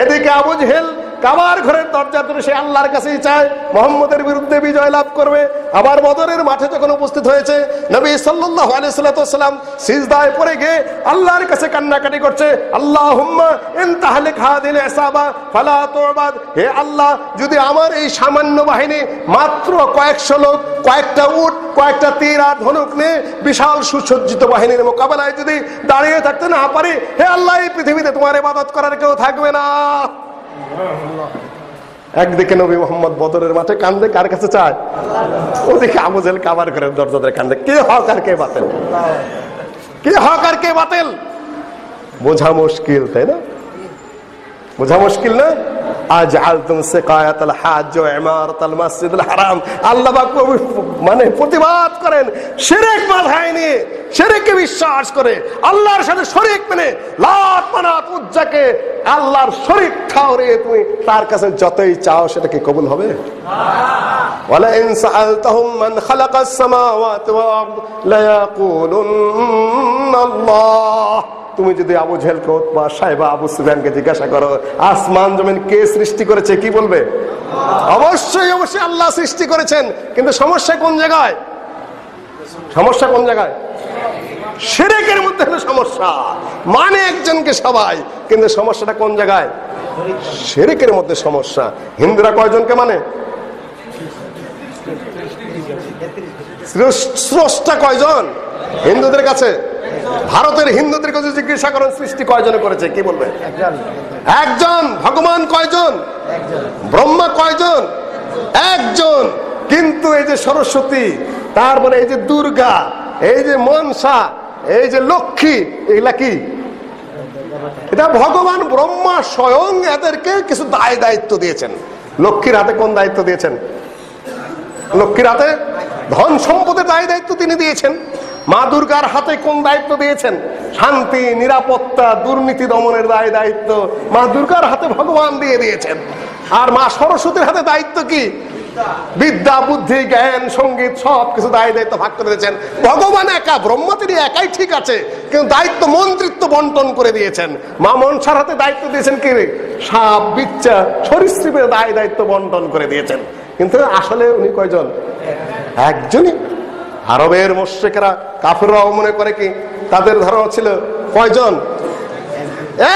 এদিকে আবু জেহেল কাবার ঘরের দরজা ধরে সে আল্লাহর কাছেই চায়, মুহাম্মদের বিরুদ্ধে বিজয় লাভ করবে। আবার বদরের মাঠে যখন উপস্থিত হয়েছে, নবী সাল্লাল্লাহু আলাইহি সাল্লাম সিজদায় পড়ে গিয়ে আল্লাহর কাছে কান্নাকাটি করছে, আল্লাহুম্মা ইন তাহলিক হাদিল ইসাবা ফালা তুবাদ, হে আল্লাহ, যদি আমার এই সামান্য বাহিনী মাত্র কয়েকশো লোক, কয়েকটা উট, কয়েকটা তীর আর ধনুক নিয়ে বিশাল সুসজ্জিত বাহিনীর মোকাবেলায় যদি দাঁড়িয়ে থাকতে না পারি, হে আল্লাহ, এই পৃথিবীতে তোমার ইবাদত করার কেউ থাকবে না। একদিকে নবী মুহাম্মদ বদরের মাঠে কান্দে, কার কাছে চায়? ওদিকে আবু জেহেল কাবার ঘরের দরজা ধরে কান্দে। কে হক আর কে বাতিল? কে হক আর কে বাতিল বোঝা মুশকিল, তাই না? বোঝা মুশকিল না? আজআলতুম সিকায়াতাল হাজ্জ ওয়া ইমারাতাল মাসজিদুল হারাম, আল্লাহ পাক মানে প্রতিবাদ করেন শিরক মাথায় নিয়ে, শিরকে বিশ্বাস করে আল্লাহর সাথে শরীক মেনে লাত মানাত উজ্জাকে আল্লাহর শরীক ঠাউরে তুমি তার কাছে যতই চাও সেটা কি কবুল হবে? ওয়ালা ইন সাআলতাহুম মান খালাকাস সামাওয়াতি ওয়াল আরদ লা ইয়াকুলুন্না আল্লাহ, তুমি যদি আবু জেহেলকে, উতবা, সাইবা, আবু সুফিয়ানকে জিজ্ঞাসা করো আসমান জমিন কে সৃষ্টি করেছে, কি বলবে? অবশ্যই অবশ্যই আল্লাহ সৃষ্টি করেছেন। কিন্তু সমস্যা কোন জায়গায়? সমস্যা কোন জায়গায়? শিরকের মধ্যে হলো সমস্যা। মানে একজনকে সবাই, কিন্তু সমস্যাটা কোন জায়গায়? শিরকের মধ্যে সমস্যা। হিন্দুরা কয়জনকে মানে? স্রষ্টা কয়জন হিন্দুদের কাছে? ভারতের হিন্দুদের কাছে জিজ্ঞাসা করেন সৃষ্টি কয়জনে করেছে, কি বলবে? একজন। ভগবান কয়জন? ব্রহ্মা কয়জন? একজন। কিন্তু এই যে সরস্বতী, তারপরে এই যে দুর্গা, এই যে মনসা, এই যে লক্ষ্মী, এগুলা কি? এটা ভগবান ব্রহ্মা স্বয়ং এদেরকে কিছু দায় দায়িত্ব দিয়েছেন। লক্ষ্মীর হাতে কোন দায়িত্ব দিয়েছেন? লক্ষ্মীর হাতে ধন সম্পদের দায় দায়িত্ব তিনি দিয়েছেন। মা দুর্গার হাতে কোন দায়িত্ব দিয়েছেন? শান্তি, নিরাপত্তা, দুর্নীতি দমনের দায় দায়িত্ব মা দুর্গার হাতে ভগবান দিয়ে দিয়েছেন। আর মা সরস্বতীর হাতে দায়িত্ব কি? বিদ্যা, বুদ্ধি, জ্ঞান, সঙ্গীত, সব কিছু দায় দায়িত্ব ভাগ করে দিয়েছেন। ভগবান একা, ব্রহ্মা তিনি একাই ঠিক আছে, কিন্তু দায়িত্ব মন্ত্রিত্ব বন্টন করে দিয়েছেন। মা মনসার হাতে দায়িত্ব দিয়েছেন কি? সাপ, বিচ্ছা, সরীসৃপের দায় দায়িত্ব বন্টন করে দিয়েছেন। কিন্তু আসলে উনি কয়জন? একজনই। আরবের মুশরিকরা, কাফিররাও মনে করে কি তাদের ধারণা ছিল কয়জন?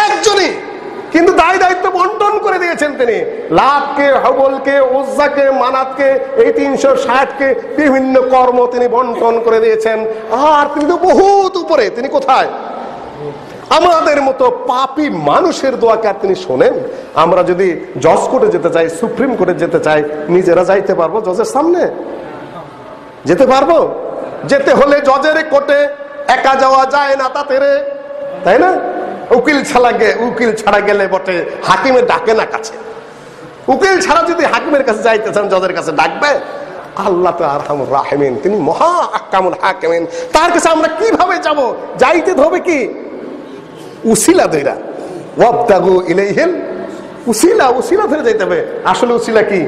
একজনই। কিন্তু দায় দায়িত্ব বন্টন করে দিয়েছেন তিনি। লাতকে, হবলকে, উজ্জাকে, মানাতকে, এই 360কে বিভিন্ন কর্ম তিনি বন্টন করে দিয়েছেন। আর তিনি তো বহুত উপরে। তিনি কোথায়? আমাদের মতো পাপী মানুষের দোয়াকে আর তিনি শোনেন? আমরা যদি জজ কোর্টে যেতে চাই, সুপ্রিম কোর্টে যেতে চাই, নিজেরা যাইতে পারবো জজের সামনে? যেতে পারবো? যেতে হলে জজের কোর্টে একা যাওয়া যায় না, তাতে রে, তাই না? উকিল ছাড়া গেলে বটে হাকিমের ডাকে না কাছে। উকিল ছাড়া যদি হাকিমের কাছে যাইতে চান, জজের কাছে ডাকবে? আল্লাহ তো আরহামুর রাহিমিন, তিনি মহা আহকামুল হাকিমিন। তার কাছে আমরা কিভাবে যাব? যাইতে হবে কি? উসিলা ধইরা, ওয়াবতাগু ইলাইহিল উসিলা, উসিলা ধরে যাইতে হবে। আসলে উসিলা কি?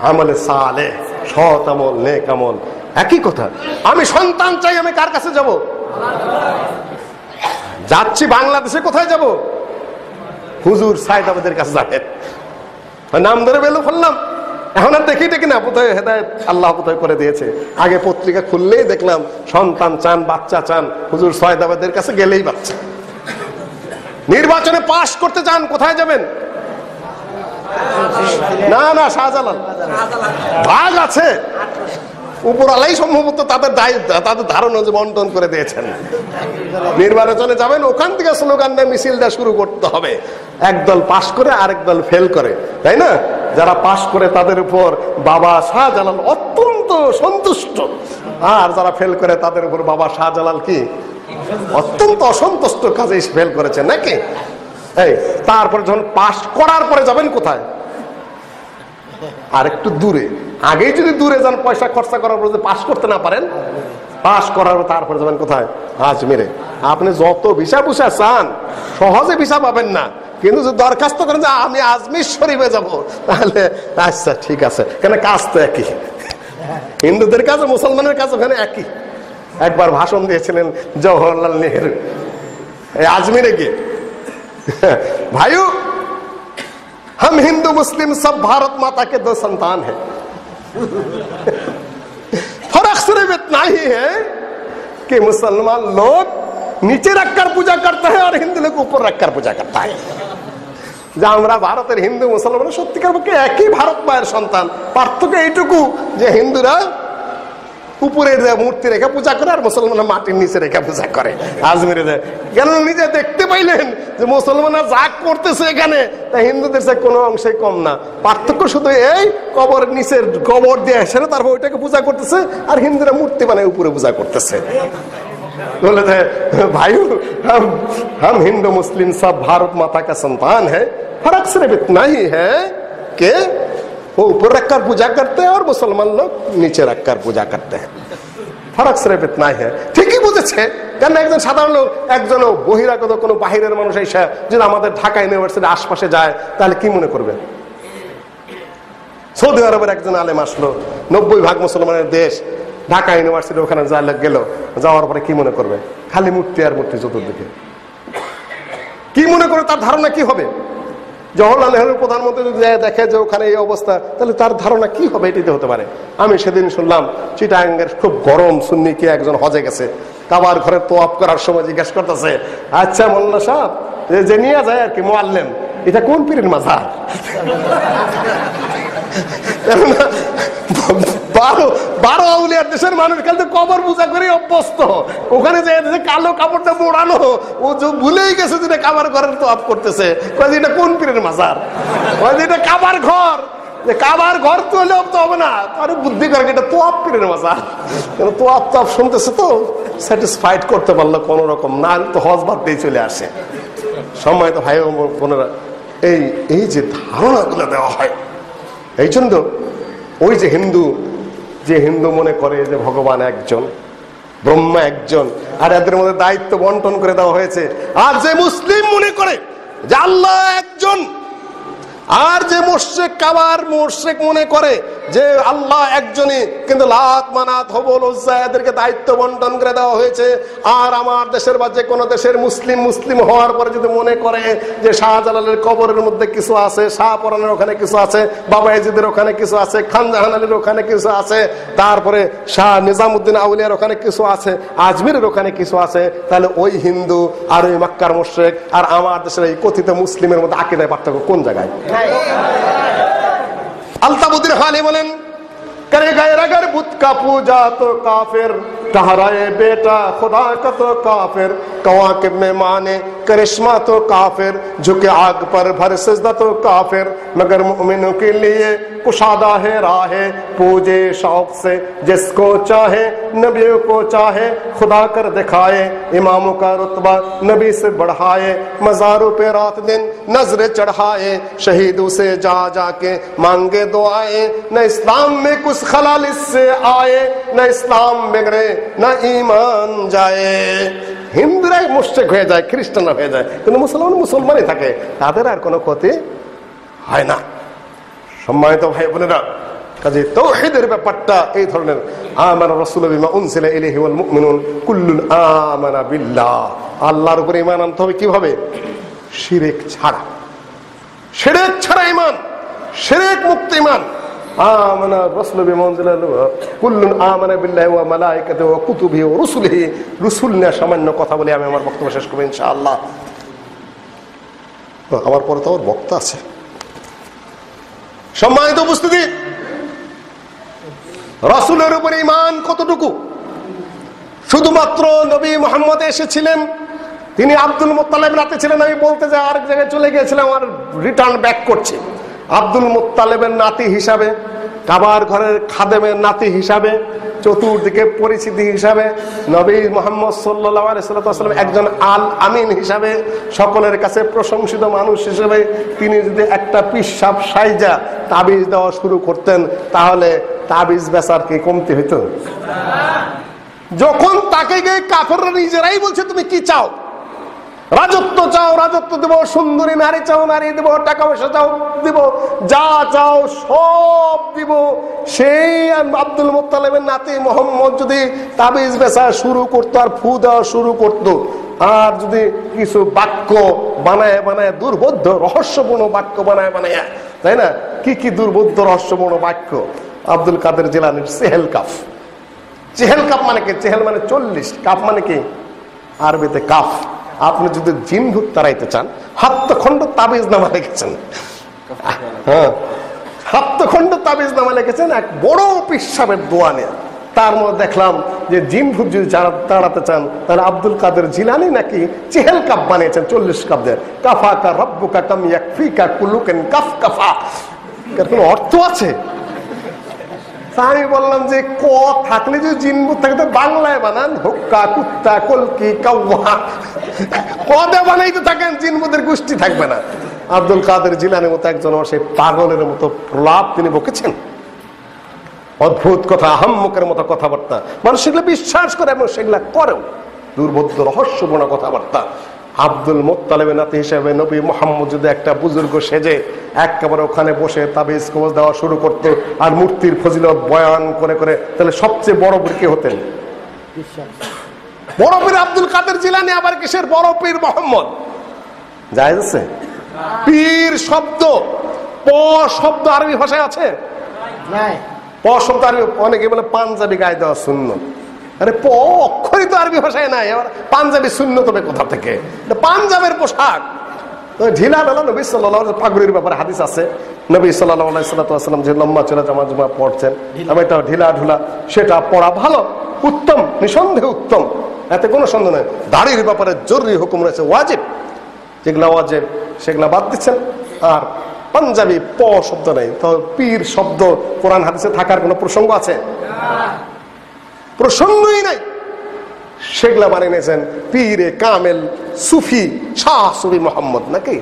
আমলে সালেহ, সৎ আমল, নেক আমল। একই কথা। আমি সন্তান চাই, আমি কার কাছে যাব? যাচ্ছি বাংলাদেশে, কোথায় যাব? হুজুর সাইদাবাদের কাছে যাবেন। নাম ধরে বেলো ফেললাম, এখন আর দেখি না কোথায় হেদায়েত আল্লাহ কোথায় করে দিয়েছে। আগে পত্রিকা খুললেই দেখলাম সন্তান চান, বাচ্চা চান, হুজুর সাইদাবাদের কাছে গেলেই বাচ্চা। নির্বাচনে পাশ করতে চান, কোথায় যাবেন? না না, শাহজালাল। ভাগ আছে, উপরালাই সম্ভবত তাদের ধারণা যে বন্টন করে দিয়েছেন। নির্বাচনে যাবেন, ওখান থেকে স্লোগান দিয়ে মিছিলটা শুরু করতে হবে। একদল পাশ করে, আরেক দল ফেল করে, তাই না? যারা পাশ করে তাদের উপর বাবা শাহজালাল অত্যন্ত সন্তুষ্ট, আর যারা ফেল করে তাদের উপর বাবা শাহজালাল কি অত্যন্ত অসন্তুষ্ট। কাজে ফেল করেছেন নাকি? এই তারপরে যখন পাশ করার পরে যাবেন কোথায়? আর একটু দূরে। আগেই যদি দূরে যান, পয়সা খরচা করার পর যদি পাশ করতে না পারেন, পাশ করার পর তারপরে যাবেন কোথায়? আজমিরে। আপনি যত ভিসা পুষা চান, সহজে ভিসা পাবেন না। কিন্তু যদি দরখাস্ত করেন যে আমি আজমির শরীফে যাব, তাহলে আচ্ছা ঠিক আছে, কেন কাজ তো একই। হিন্দুদের কাছে, মুসলমানের কাছে ওখানে একই। একবার ভাষণ দিয়েছিলেন জওহরলাল নেহরু এই আজমিরে গিয়ে। ভাইও हम हिंदू मुस्लिम सब भारत माता के 2 संतान हैं। फर्क सिर्फ इतना ही है कि मुसलमान लोग नीचे रखकर पूजा करते हैं और हिंदू लोग ऊपर रखकर पूजा करता है। যা আমরা ভারতের হিন্দু মুসলমান সত্যিকার পক্ষে একই ভারত মায়ের সন্তান, পার্থক্য এইটুকু যে হিন্দুরা উপরে মূর্তি রেখে পূজা করে আর মুসলমানরা মাটির নিচে রেখে পূজা করে আজমিরে যায়। কেন নিজে দেখতে পাইলেন যে মুসলমানরা যা করতেছে এখানে তা হিন্দুদের চেয়ে কোনো অংশে কম না। পার্থক্য শুধু এই কবর নিচের কবর দিয়ে এসে তারপর ওইটাকে পূজা করতেছে আর হিন্দুরা মূর্তি বানায় উপরে পূজা করতেছে। बोले थे भाइयों हम हिंदू मुस्लिम सब भारत माता का संतान है, फर्क सिर्फ इतना ही है कि वो ऊपर रखकर पूजा करते हैं और मुसलमान लोग नीचे रखकर पूजा करते हैं। फर्क सिर्फ इतना ही है। ठीक ही বুঝেছে। কেন একজন সাধারণ লোক, একজন বহিরাগত কোনো বাহিরের মানুষ এসে যদি আমাদের ঢাকা ইউনিভার্সিটির আশপাশে যায় তাহলে কি মনে করবে? সৌদি আরবের একজন আলেম আসলো, 90% মুসলমানের দেশ, ঢাকা ইউনিভার্সিটি ওখানে গেল, যাওয়ার পরে কি মনে করবে? খালি মূর্তি আর মূর্তি চতুর্দিকে। কি মনে করে? তার ধারণা কি হবে? জওহরলাল নেহরু প্রধানমন্ত্রী যদি দেখে যে ওখানে এই অবস্থা, তাহলে তার ধারণা কি হবে? এটিতে হতে পারে। আমি সেদিন শুনলাম চিটাগাঙ্গের খুব গরম সুন্নি কে একজন হজে গেছে, কাবার ঘরে তোয়াফ করার সময় জিজ্ঞেস করতেছে, আচ্ছা মোল্লা সাহেব, যে নিয়ে যায় আর কি মুআল্লিম, এটা কোন পীরের মাজার? 12 আউলিয়ার দেশের মানুষ খালি কবর পূজা করে অভ্যস্ত। ওখানে যে কালো কাপড়টা মোড়ানো, ও ভুলেই গেছে যেটা কাবার ঘরের তোয়াফ করতেছে। এটা কোন পীরের মাজার? এটা কাবার ঘর। কাবার ঘর তো হলেও তো হবে না, তার বুদ্ধি করে এটা তোয়াফ পীরের মাজার। তোয়াফ তোয়াফ শুনতেছে তো স্যাটিসফাইড করতে পারলো কোন রকম, না তো হজ বাদ দিয়ে চলে আসে। সময় তো ভাই বোনেরা, এই যে ধারণাগুলো দেওয়া হয়, এই জন্য ওই যে হিন্দু মনে করে যে ভগবান একজন, ব্রহ্মা একজন, আর এদের মধ্যে দায়িত্ব বন্টন করে দেওয়া হয়েছে। আর যে মুসলিম মনে করে যে আল্লাহ একজন, আর যে মুশরিক কাবার মুশরিক মনে করে যে আল্লাহ একজনই, কিন্তু লাত মানাত হবল উজ্জা এদেরকে দায়িত্ব বন্টন করে দেওয়া হয়েছে। আর আমার দেশের বা যে কোনো দেশের মুসলিম হওয়ার পরে যদি মনে করে যে শাহজালালের কবরের মধ্যে কিছু আছে, শাহপরানের ওখানে কিছু আছে, বাবা ইয়াজিদের ওখানে কিছু আছে, খান জাহান আলীর ওখানে কিছু আছে, তারপরে শাহ নিজামুদ্দিন আউলিয়ার ওখানে কিছু আছে, আজমিরের ওখানে কিছু আছে, তাহলে ওই হিন্দু আর ওই মক্কার মুশরিক আর আমার দেশের এই কথিত মুসলিমের মধ্যে আকীদায় পার্থক্য কোন জায়গায়? अल्ताफुद्दीन खानी बोलें, करेगा अगर बुत का पूजा तो काफिर, ठहराए बेटा खुदा का तो काफिर, कवाकिब में माने करिश्मा तो काफिर, झुके आग पर भर सजदा तो काफिर, मगर मुमिनों के लिए कुशादा है राहे, पूजे शौक से जिसको चाहे, नबियों को चाहे खुदा कर दिखाए, इमामों का रुतबा नबी से बढ़ाए, मज़ारों पे रात दिन नजरें चढ़ाए, शहीदों से जा जाके मांगे दुआएं, न इस्लाम में कुछ खलाल इससे आए, न इस्लाम बिगड़े न ईमान जाए। হিন্দুরাই মুশরিক হয়ে যায়, খ্রিস্টানরা হয়ে যায়, কিন্তু মুসলমানই থাকে, তাদের আর কোনো ক্ষতি হয় না। সম্মানিত ভাই বোনেরা, কাজে তাওহীদের ব্যাপারটা এই ধরনের। আমানা রাসূলু বিমা উনজিলা ইলাইহি ওয়াল মুমিনুন কুল্লুন আমানা বিল্লাহ, আল্লাহর উপরে ঈমান আনতে হবে কিভাবে? শিরক ছাড়া। শিরক ছাড়া ঈমান, শিরক মুক্ত ঈমান। আমানা রাসূলু বিমা উনজিলা কুল্লুন আমানা বিল্লাহি ওয়া মালাইকাতিহি ওয়া কুতুবিহি ওয়া রুসুলিহি। রসুল নিয়ে সামান্য কথা বলে আমি আমার বক্তব্য শেষ করব ইনশাআল্লাহ। আমার পরে তো আমার বক্তা আছে। সম্মানিত উপস্থিতি, রাসূলের উপর ঈমান কতটুকু? শুধুমাত্র নবী মুহাম্মদ এসেছিলেন, তিনি আব্দুল মুত্তালিব রাতে ছিলেন। আমি বলতে যাই আরেক জায়গায় চলে গিয়েছিলাম, আর রিটার্ন ব্যাক করছি। আব্দুল মুত্তালিবের নাতি হিসাবে, কাবার ঘরের খাদেমের নাতি হিসাবে, চতুর্দিকে পরিচিতি হিসাবে, নবী মুহাম্মদ সাল্লাল্লাহু আলাইহি ওয়াসাল্লাম একজন আল আমিন হিসাবে, সকলের কাছে প্রশংসিত মানুষ হিসেবে তিনি যদি একটা পিশাব সাইজা তাবিজ দেওয়া শুরু করতেন, তাহলে তাবিজ বেচার কি কমতি হইতো? যখন তাকে গিয়ে কাফেররা নিজেরাই বলছে তুমি কি চাও, রাজত্ব চাও রাজত্ব দেব, সুন্দরী নারী চাও নারী দেব, টাকা পয়সা চাও দিব, যা চাও সব দিব, সেই আব্দুল মুত্তালিবের নাতি মোহাম্মদ যদি তাবিজ বেচা শুরু করতো আর ফু দেওয়া শুরু করতো, আর যদি কিছু বাক্য বানায় বানায় দুর্বোধ্য রহস্যপূর্ণ বাক্য বানায় বানায়, তাই না? কি কি দুর্বোধ্য রহস্যপূর্ণ বাক্য! আব্দুল কাদের জিলানীর চেহেল কাফ। চেহেল কাফ মানে কি? চেহেল মানে 40, কাফ মানে কি? আরবিতে কাফ। আপনি যদি জিন ভূত তাড়াইতে চান, হাত্তখণ্ড তাবিজ নামা লিখেছেন। হ্যাঁ, হাত্তখণ্ড তাবিজ নামা লিখেছেন এক বড় পিসাবের দোয়া নিয়ে। তার মধ্যে দেখলাম যে জিন ভূত যদি তাড়াতে চান তাহলে আব্দুল কাদের জিলানী নাকি চেহেল কাপ বানিয়েছেন 40 কাপদের। কাফা কা রব্বুকা কাম ইয়াকফিকা কুলুকান কাফ কাফা। এর কোনো অর্থ আছে? আমি বললাম যে ক থাকলে যদি জিন ভূত থাকে বাংলায় বানান, হুক্কা কুত্তা কলকি কাওয়া, কদে বানাইতে থাকেন, জিন ভূতের গোষ্ঠী থাকবে না। আব্দুল কাদের জিলানীর মতো একজন সেই পাগলের মতো প্রলাপ তিনি বকেছেন। অদ্ভুত কথা, আহাম্মকের মতো কথাবার্তা, মানুষ সেগুলো বিশ্বাস করে এবং সেগুলা করেও। দুর্বোধ্য রহস্যপূর্ণ কথাবার্তা। আব্দুল মুত্তালিবের নাতি হিসেবে নবী মুহাম্মদ যদি একটা বুজুর্গ সেজে একেবারে ওখানে বসে তাবিজ কবজ দেওয়া শুরু করতো আর মূর্তির ফজিলত বয়ান করে করে, তাহলে সবচেয়ে বড় পীর কে হতেন? বড় পীর আব্দুল কাদের জিলানী। আবার কিসের বড় পীর মুহাম্মদ? জায়েজ আছে? পীর শব্দ, প শব্দ আরবি ভাষায় আছে? প শব্দ আরবি, অনেকে বলে পাঞ্জাবি গায়ে দেওয়া সুন্নত। আরে প অক্ষরই তো আরবি ভাষায় নাই, আবার পাঞ্জাবি সুন্নত হবে কোথা থেকে? পাঞ্জাবের পোশাক ঢিলা ঢালা। নবী সাল্লাল্লাহু আলাইহি ওয়াসাল্লাম পাগড়ির ব্যাপারে হাদিস আছে। নবী সাল্লাল্লাহু আলাইহি ওয়াসাল্লাম যে লম্বা চোলা জামা জামা পড়ছেন, আমি এটা ঢিলা ঢুলা, সেটা পড়া ভালো, উত্তম, নিঃসন্দেহে উত্তম, এতে কোনো সন্দেহ নেই। দাড়ির ব্যাপারে জরুরি হুকুম রয়েছে, ওয়াজিব, যেগুলা ওয়াজিব সেগুলা বাদ দিচ্ছেন। আর পাঞ্জাবি প শব্দ নেই। তো পীর শব্দ কোরআন হাদিসে থাকার কোনো প্রসঙ্গ আছে? প্রসঙ্গই নাই। সেগুলা বানিয়ে নিয়েছেন পীরে কামেল সুফি শাহ সুফি মোহাম্মদ নাকি?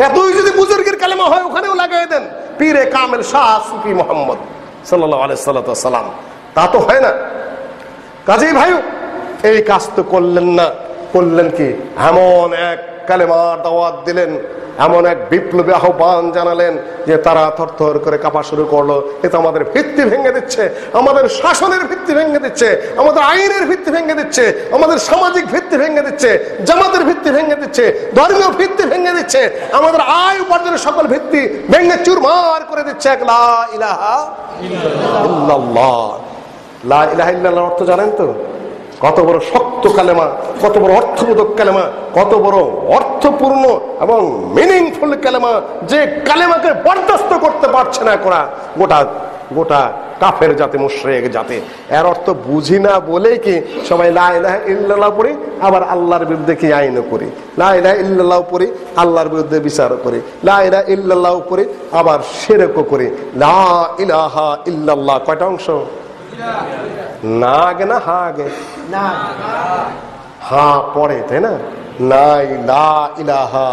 এতই যদি বুজুর্গের কালেমা হয় ওখানেও লাগাই দেন পীরে কামেল শাহ সুফি মোহাম্মদ সাল্লাল্লাহু আলাইহি সাল্লাম। তা তো হয় না। কাজেই ভাই এই কাজ তো করলেন না। করলেন কি? এমন এক কালেমার দাওয়াত দিলেন, এমন এক বিপ্লবী আহ্বান জানালেন যে তারা থরথর করে কাঁপা শুরু করলো। এটা আমাদের ভিত্তি ভেঙে দিচ্ছে, আমাদের শাসনের ভিত্তি ভেঙে দিচ্ছে, আমাদের আইনের ভিত্তি ভেঙে দিচ্ছে, আমাদের সামাজিক ভিত্তি ভেঙে দিচ্ছে, জামাতের ভিত্তি ভেঙে দিচ্ছে, ধর্মীয় ভিত্তি ভেঙে দিচ্ছে, আমাদের আয় উপার্জনের সকল ভিত্তি ভেঙে চুরমার করে দিচ্ছে। এক লা ইলাহা ইল্লাল্লাহ। লা ইলাহা ইল্লাল্লাহর অর্থ জানেন তো? কত বড় শক্ত কালেমা, কত বড় অর্থবোধক কালেমা, কত বড় অর্থপূর্ণ এবং মিনিংফুল কালেমা, যে কালেমাকে বরদাস্ত করতে পারছে না করা গোটা গোটা কাফের জাতি, মুশরিক জাতি। এর অর্থ বুঝি না বলেই কি সবাই লা ইলাহা ইল্লাল্লাহ পড়ি, আবার আল্লাহর বিরুদ্ধে কি আইনও করি। লা ইলাহা ইল্লাল্লাহ পড়ি, আল্লাহর বিরুদ্ধে বিচারও করি। লা ইলাহা ইল্লাল্লাহ পড়ি, আবার শিরকও করি। লা ইলাহা ইল্লাল্লাহ কয়টা অংশ? না আগে না হা আগে? হা পরে, তাই না? নাই লা ইলাহা,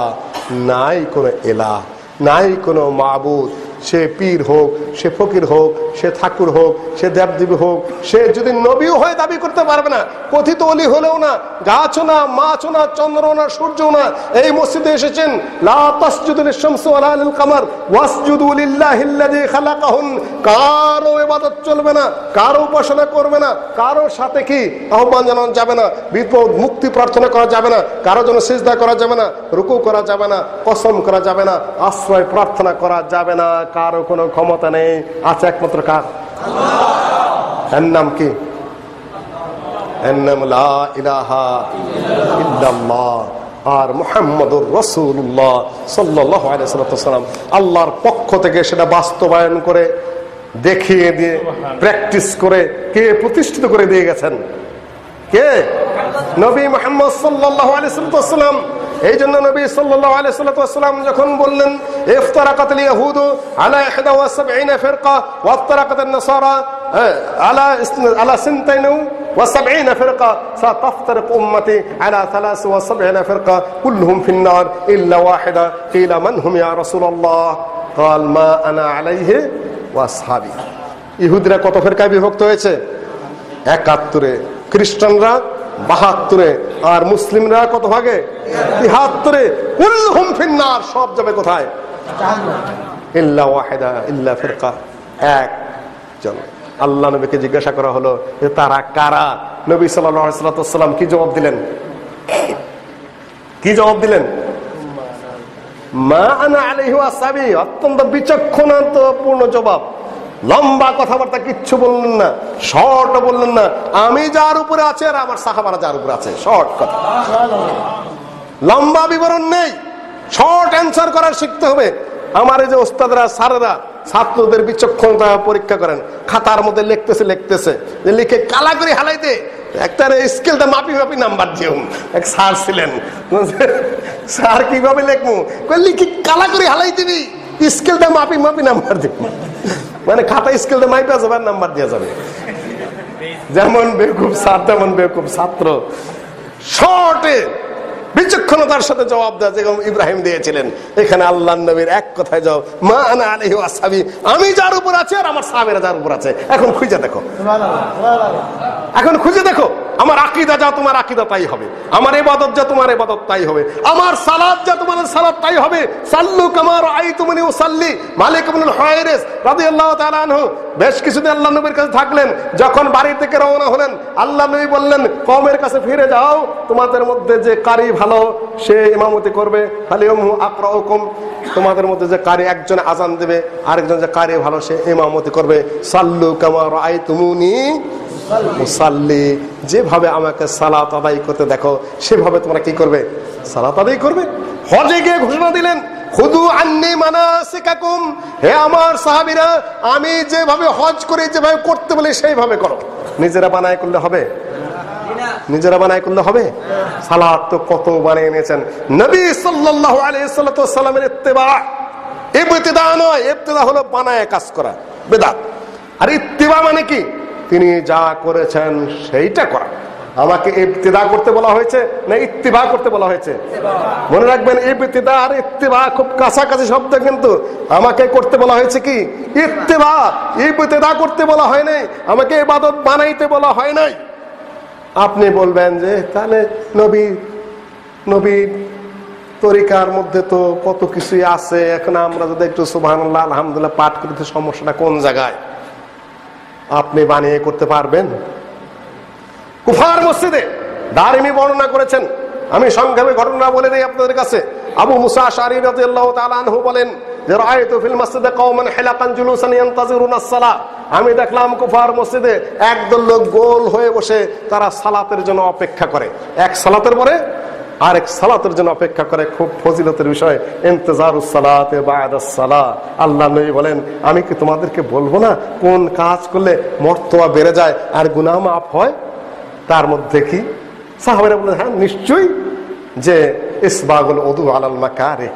নাই কোনো ইলাহ, নাই কোনো মাবুদ। সে পীর হোক, সে ফকির হোক, সে ঠাকুর হোক, সে দেবদেবী হোক, সে যদি নবীও হয়ে দাবি করতে পারবে না, কথিত ওলি হলেও না, গাছও না, মাছও না, চন্দ্র না, সূর্যও না। এই মসজিদে এসেছেন লা তাসজুদু লিশ-শামসি ওয়ালা লিল-কামার ওয়াসজুদু লিল্লাহিল্লাযী খালাকাহুন। কারো ইবাদত চলবে না, কারো উপাসনা করবে না, কারো সাথে কি আহ্বান জানানো যাবে না, বিপদ মুক্তি প্রার্থনা করা যাবে না, কারো জন্য সিজদা করা যাবে না, রুকু করা যাবে না, কসম করা যাবে না, আশ্রয় প্রার্থনা করা যাবে না। কারো কোনো ক্ষমতা নেই, আছে একমাত্র কার? আল্লাহ। এর নাম কি? এর নাম লা ইলাহা ইল্লাল্লাহ। আর মুহাম্মাদুর রাসূলুল্লাহ সাল্লাল্লাহু আলাইহি ওয়াসাল্লাম আল্লাহর পক্ষ থেকে সেটা বাস্তবায়ন করে দেখিয়ে দিয়ে প্র্যাকটিস করে কে প্রতিষ্ঠিত করে দিয়ে গেছেন? কে? নবী মুহাম্মদ সাল্লাল্লাহু আলাইহি ওয়াসাল্লাম। এই জন্য নবী সাল্লাল্লাহু আলাইহি ওয়াসাল্লাম যখন বললেন ইফতারাকাতুল ইয়াহুদু আলা 71 ফিরকা ওয়া ইফতারাকাতুন নাসারা আলা 72 ফিরকা সাতাফতারিকু উম্মতি আলা 73 ফিরকা কুল্লুহুম ফিন নার ইল্লা ওয়াহিদা কিলা মান হুম ইয়া রাসূলুল্লাহ قال ما انا عليه ওয়াসহাবি। ইহুদিরা কত ফিরকায় বিভক্ত হয়েছে? 71-এ। খ্রিস্টানরা 72-এ। আর মুসলিমরা কত ভাগে? 73-এ। কুল্লুহুম ফিন্নার, সব যাবে কোথায়? ইল্লা ওয়াহিদা, ইল্লা ফিরকা, একজন। আল্লাহ নবীকে জিজ্ঞাসা করা হলো যে তারা কারা? নবী সাল্লাল্লাহু আলাইহি ওয়াসাল্লাম কি জবাব দিলেন? কি জবাব দিলেন? মা আনা আলাইহি ওয়া আসহাবি, অত্যন্ত বিচক্ষণতাপূর্ণ জবাব। লম্বা কথাবার্তা কিচ্ছু বললেন না, শর্ট বললেন না, আমি যার উপরে আছে আর আমার সাহাবারা যার উপরে আছে, শর্ট কথা। লম্বা বিবরণ নেই, শর্ট অ্যান্সার করার শিখতে হবে। আমার এই যে ওস্তাদরা, স্যারেরা ছাত্রদের বিচক্ষণতা পরীক্ষা করেন, খাতার মধ্যে লিখতেছে যে লিখে কালা করে হালাইতে একটা স্কেলটা মাপি মাপি নাম্বার দিও। এক স্যার ছিলেন, স্যার কিভাবে লিখবো, লিখে কালা করে হালাই দিবি, স্কেলটা মাপি মাপি নাম্বার দিব, মানে খাতা স্কেলটা মাইপা যাবে আর নাম্বার দেওয়া যাবে। যেমন বেকুব স্যার তেমন বেকুব ছাত্র। শর্টে বিচক্ষণতার সাথে জবাব দেয়, যেরকম ইব্রাহিম দিয়েছিলেন। এখানে আল্লাহর নবীর এক কথায় জবাব, মা আনা আলাইহি ওয়া আসহাবি, আমি যার উপর আছে আর আমার সাহাবীরা যার উপর আছে। এখন খুঁজে দেখো, এখন খুঁজে দেখো, আমার আকীদা যা তোমার আকীদা তাই হবে, আমার ইবাদত যা তোমার ইবাদত তাই হবে, আমার সালাত যা তোমার সালাত তাই হবে। সাল্লু কামা রাআইতুমুনি উসাল্লি। মালিক ইবনুল হুয়াইরিস রাদিয়াল্লাহু তাআলা আনহু বেশ কিছুদিন আল্লাহর নবীর কাছে থাকলেন। যখন বাড়ি থেকে রওনা হলেন, আল্লাহর নবী বললেন, কওমের কাছে ফিরে যাও, তোমাদের মধ্যে যে কারি ভালো সে ইমামতি করবে। ফালিয়ামহু আকরাউকুম, তোমাদের মধ্যে যে কারি একজন আজান দেবে, আরেকজন যে কারি ভালো সে ইমামতি করবে। সাল্লু কামা রাআইতুমুনি মুসাল্লি, যেভাবে আমাকে সালাত আদায় করতে দেখো সেভাবে তোমরা কি করবে? সালাত আদায় করবে। হজে গিয়ে ঘোষণা দিলেন, খুদু আন্নি মানাসিকাকুম, হে আমার সাহাবীরা, আমি যেভাবে হজ করি, যেভাবে করতে বলি সেইভাবে করো। নিজেরা বানায় করলে হবে? নিজেরা বানায় করলে হবে? সালাত তো কত বানিয়ে এনেছেন নবী সাল্লাল্লাহু আলাইহি ওয়াসাল্লামের ইত্তিবা। ইবতিদা নয়, ইবতিদা হলো বানায় কাজ করা, বিদআত। আর ইত্তিবা মানে কি? তিনি যা করেছেন সেইটা করা। আমাকে ইবতিদা করতে বলা হয়েছে না ইত্তিবা করতে বলা হয়েছে? মনে রাখবেন, ইবতিদা আর ইত্তিবা খুব কাছাকাছি শব্দ, কিন্তু আমাকে করতে বলা হয়েছে কি? ইত্তিবা। ইবতিদা করতে বলা হয় নাই, আমাকে ইবাদত বানাইতে বলা হয় নাই। আপনি বলবেন যে তাহলে নবীর তরিকার মধ্যে তো কত কিছুই আছে, এখন আমরা যদি একটু সুবহানাল্লাহ আলহামদুলিল্লাহ পাঠ করি তো সমস্যাটা কোন জায়গায়? আপনি বানিয়ে করতে পারবেন? কুফার মসজিদে দারিমি বর্ণনা করেছেন, আমি সংক্ষেপে ঘটনা বলে দেই আপনাদের কাছে। আবু মুসা আশআরী রাদিয়াল্লাহু তাআলা আনহু বলেন যে রাআইতু ফিল মাসজিদে কওমান হিলাকান জুলুসান ইয়ানতাজিরুনা আস-সালাহ, আমি দেখলাম কুফার মসজিদে একদল লোক গোল হয়ে বসে তারা সালাতের জন্য অপেক্ষা করে, এক সালাতের পরে আরেক সালাতের জন্য অপেক্ষা করে। খুব ফজিলতের বিষয়, ইন্তেজারুস সালাতে বা'দাস সালাহ। আল্লাহ নবী বলেন, আমি কি তোমাদেরকে বলবো না কোন কাজ করলে মর্তবা বেড়ে যায় আর গুনাহ মাফ হয়? তার মধ্যে কি? সাহাবারা বলেন, হ্যাঁ নিশ্চয়ই, যে ইসবাগুল উযু আলাল মাকারিহ,